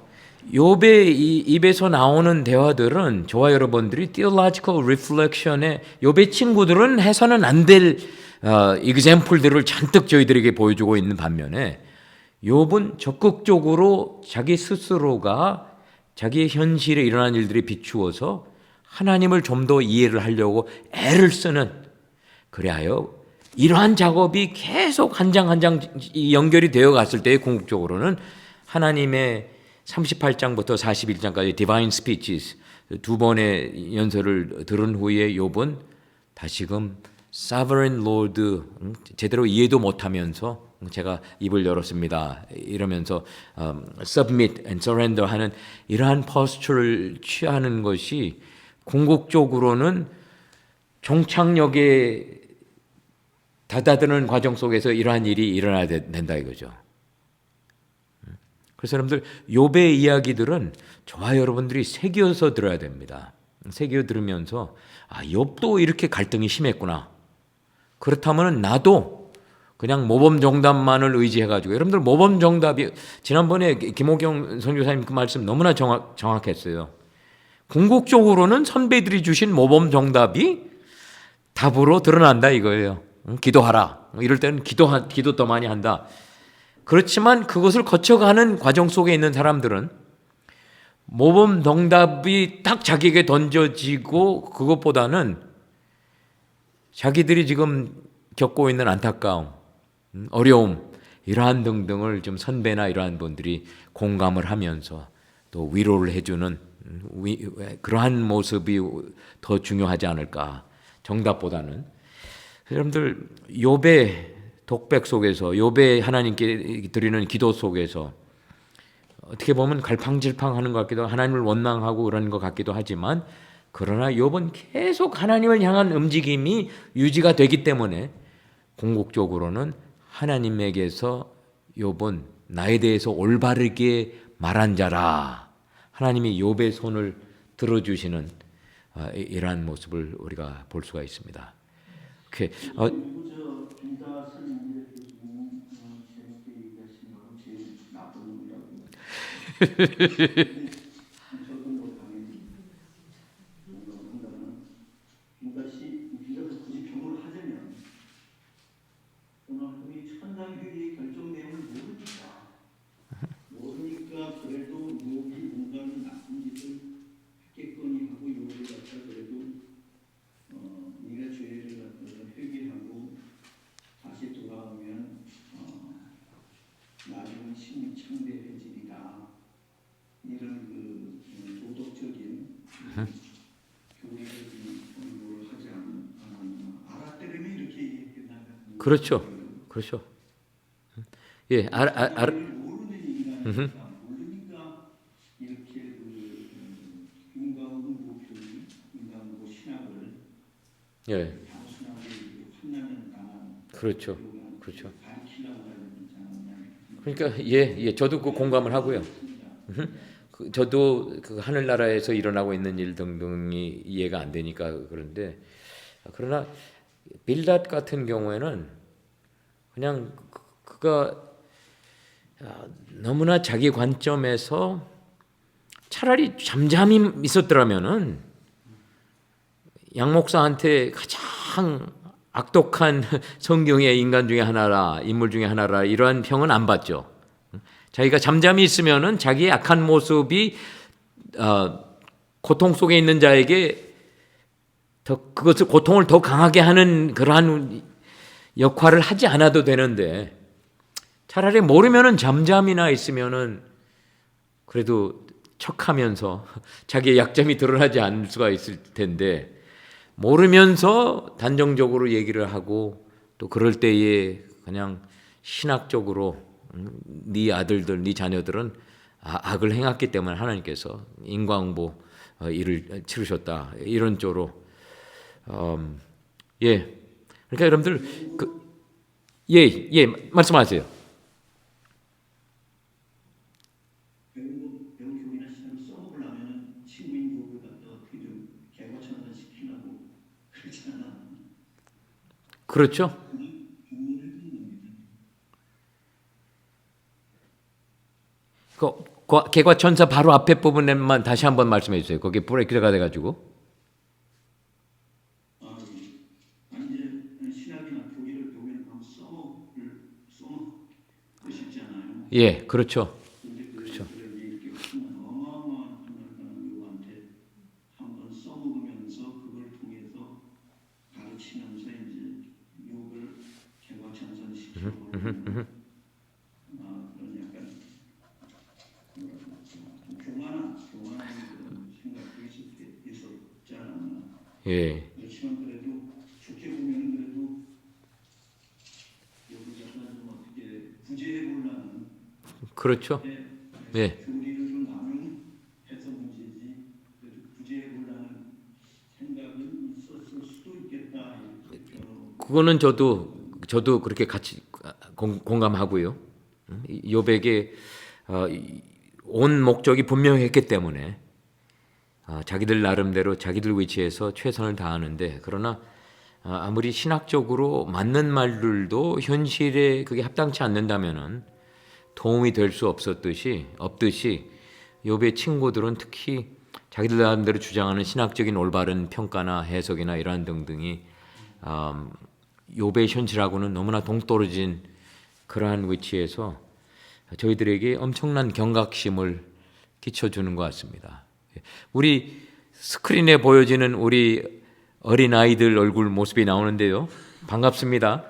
욥의 입에서 나오는 대화들은 저와 여러분들이 theological reflection에 욥의 친구들은 해서는 안 될 example들을 잔뜩 저희들에게 보여주고 있는 반면에 욥은 적극적으로 자기 스스로가 자기의 현실에 일어난 일들에 비추어서 하나님을 좀 더 이해를 하려고 애를 쓰는, 그리하여 이러한 작업이 계속 한 장 한 장 연결이 되어 갔을 때 궁극적으로는 하나님의 38장부터 41장까지 디바인 스피치스 두 번의 연설을 들은 후에 욥은 다시금 Sovereign Lord 제대로 이해도 못하면서 제가 입을 열었습니다 이러면서 Submit and Surrender 하는 이러한 포스처를 취하는 것이 궁극적으로는 종착역에 다다드는 과정 속에서 이러한 일이 일어나야 된다 이거죠. 그래서 여러분들 욥의 이야기들은 저와 여러분들이 새겨서 들어야 됩니다. 새겨 들으면서 욥도 이렇게 갈등이 심했구나. 그렇다면 나도 그냥 모범정답만을 의지해가지고, 여러분들 모범정답이 지난번에 김호경 선교사님 그 말씀 너무나 정확했어요. 궁극적으로는 선배들이 주신 모범정답이 답으로 드러난다 이거예요. 기도하라. 이럴 때는 기도 더 많이 한다. 그렇지만 그것을 거쳐가는 과정 속에 있는 사람들은 모범 정답이 딱 자기에게 던져지고 그것보다는 자기들이 지금 겪고 있는 안타까움, 어려움 이러한 등등을 좀 선배나 이러한 분들이 공감을 하면서 또 위로를 해주는 그러한 모습이 더 중요하지 않을까, 정답보다는. 여러분들 욥의 독백 속에서, 욥의 하나님께 드리는 기도 속에서 어떻게 보면 갈팡질팡하는 것 같기도 하고 하나님을 원망하고 그런 것 같기도 하지만, 그러나 욥은 계속 하나님을 향한 움직임이 유지가 되기 때문에 궁극적으로는 하나님에게서 욥은 나에 대해서 올바르게 말한 자라, 하나님이 욥의 손을 들어주시는 이러한 모습을 우리가 볼 수가 있습니다. 오케이. 저도 뭐 당연히 뭔가 한다면 굳이 병으로 하자면 그만큼이 천당교회의 결정 내용을 모르니까 그래도 욥이 뭔가 나쁜 짓을 했겠거니 하고 욥을 갖다 그래도 네가 죄를 갖다가 회개하고 다시 돌아오면 나중에 심히 창대해지리라. 이런 도덕적인 교리적인 공부를 하지 알았더니 이렇게 끝나는. 그렇죠. 예, 모르는 인간이니까 모르니까 이렇게 인간하고 교리, 인간하고 신학을 단순하게 환난을 당한. 그렇죠. 가르치려고 하는 자. 그러니까 저도 그 공감을 하고요. 저도 그 하늘나라에서 일어나고 있는 일 등등이 이해가 안 되니까 그런데, 그러나 빌닷 같은 경우에는 그냥 그가 너무나 자기 관점에서 차라리 잠잠히 있었더라면은 양 목사한테 가장 악독한 성경의 인간 중에 하나라, 인물 중에 하나라, 이러한 평은 안 받죠. 자기가 잠잠히 있으면은 자기의 악한 모습이 고통 속에 있는 자에게 그것을 고통을 더 강하게 하는 그러한 역할을 하지 않아도 되는데, 차라리 모르면은 잠잠이나 있으면은 그래도 척하면서 자기의 약점이 드러나지 않을 수가 있을 텐데, 모르면서 단정적으로 얘기를 하고 또 그럴 때에 그냥 신학적으로 네 아들들, 네 자녀들은 악을 행했기 때문에 하나님께서 인과응보 일을 치르셨다, 이런 쪽으로. 예, 그러니까 여러분들 예 말씀하세요. 배운 교훈이나 신학을 써먹으려면 친구인 욕을 갖다 어떻게 좀 개과천선 시키려고 그렇지 않아. 그렇죠. 개과천사 바로 앞에 부분에만 다시 한번 말씀해 주세요. 거기 브레이크가 돼가지고. 이제 신학이나 교리를 배우면 아무 써먹고 싶지 않아요. 예, 그렇죠. 근데 그렇죠. 이렇게 어마어마한 하나님의 요한테 한번 써먹으면서 그걸 통해서 가르치면서 이제 욕을 개과천선시키고 그런 약간 교만한 그런 생각이 있었지 않았나. 예, 그렇지만 그래도 좋게 보면은 그래도 여기 약간 좀 어떻게 구제해 보려는 그렇죠. 예, 교리를 좀 남용해서 문제지 그래도 구제해 보려는 생각은 있었을 수도 있겠다. 그거는 저도 그렇게 같이 공감하고요. 요백의 온 목적이 분명했기 때문에 자기들 나름대로 자기들 위치에서 최선을 다하는데, 그러나 아무리 신학적으로 맞는 말들도 현실에 그게 합당치 않는다면은 도움이 될 수 없듯이 욥의 친구들은 특히 자기들 나름대로 주장하는 신학적인 올바른 평가나 해석이나 이러한 등등이 욥의 현실하고는 너무나 동떨어진 그러한 위치에서 저희들에게 엄청난 경각심을 끼쳐주는 것 같습니다. 우리 스크린에 보여지는 우리 어린아이들 얼굴 모습이 나오는데요. 반갑습니다.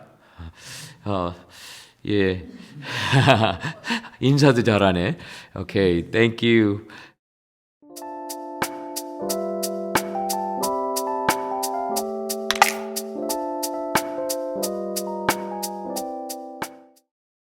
예. 인사도 잘하네. 오케이, thank you.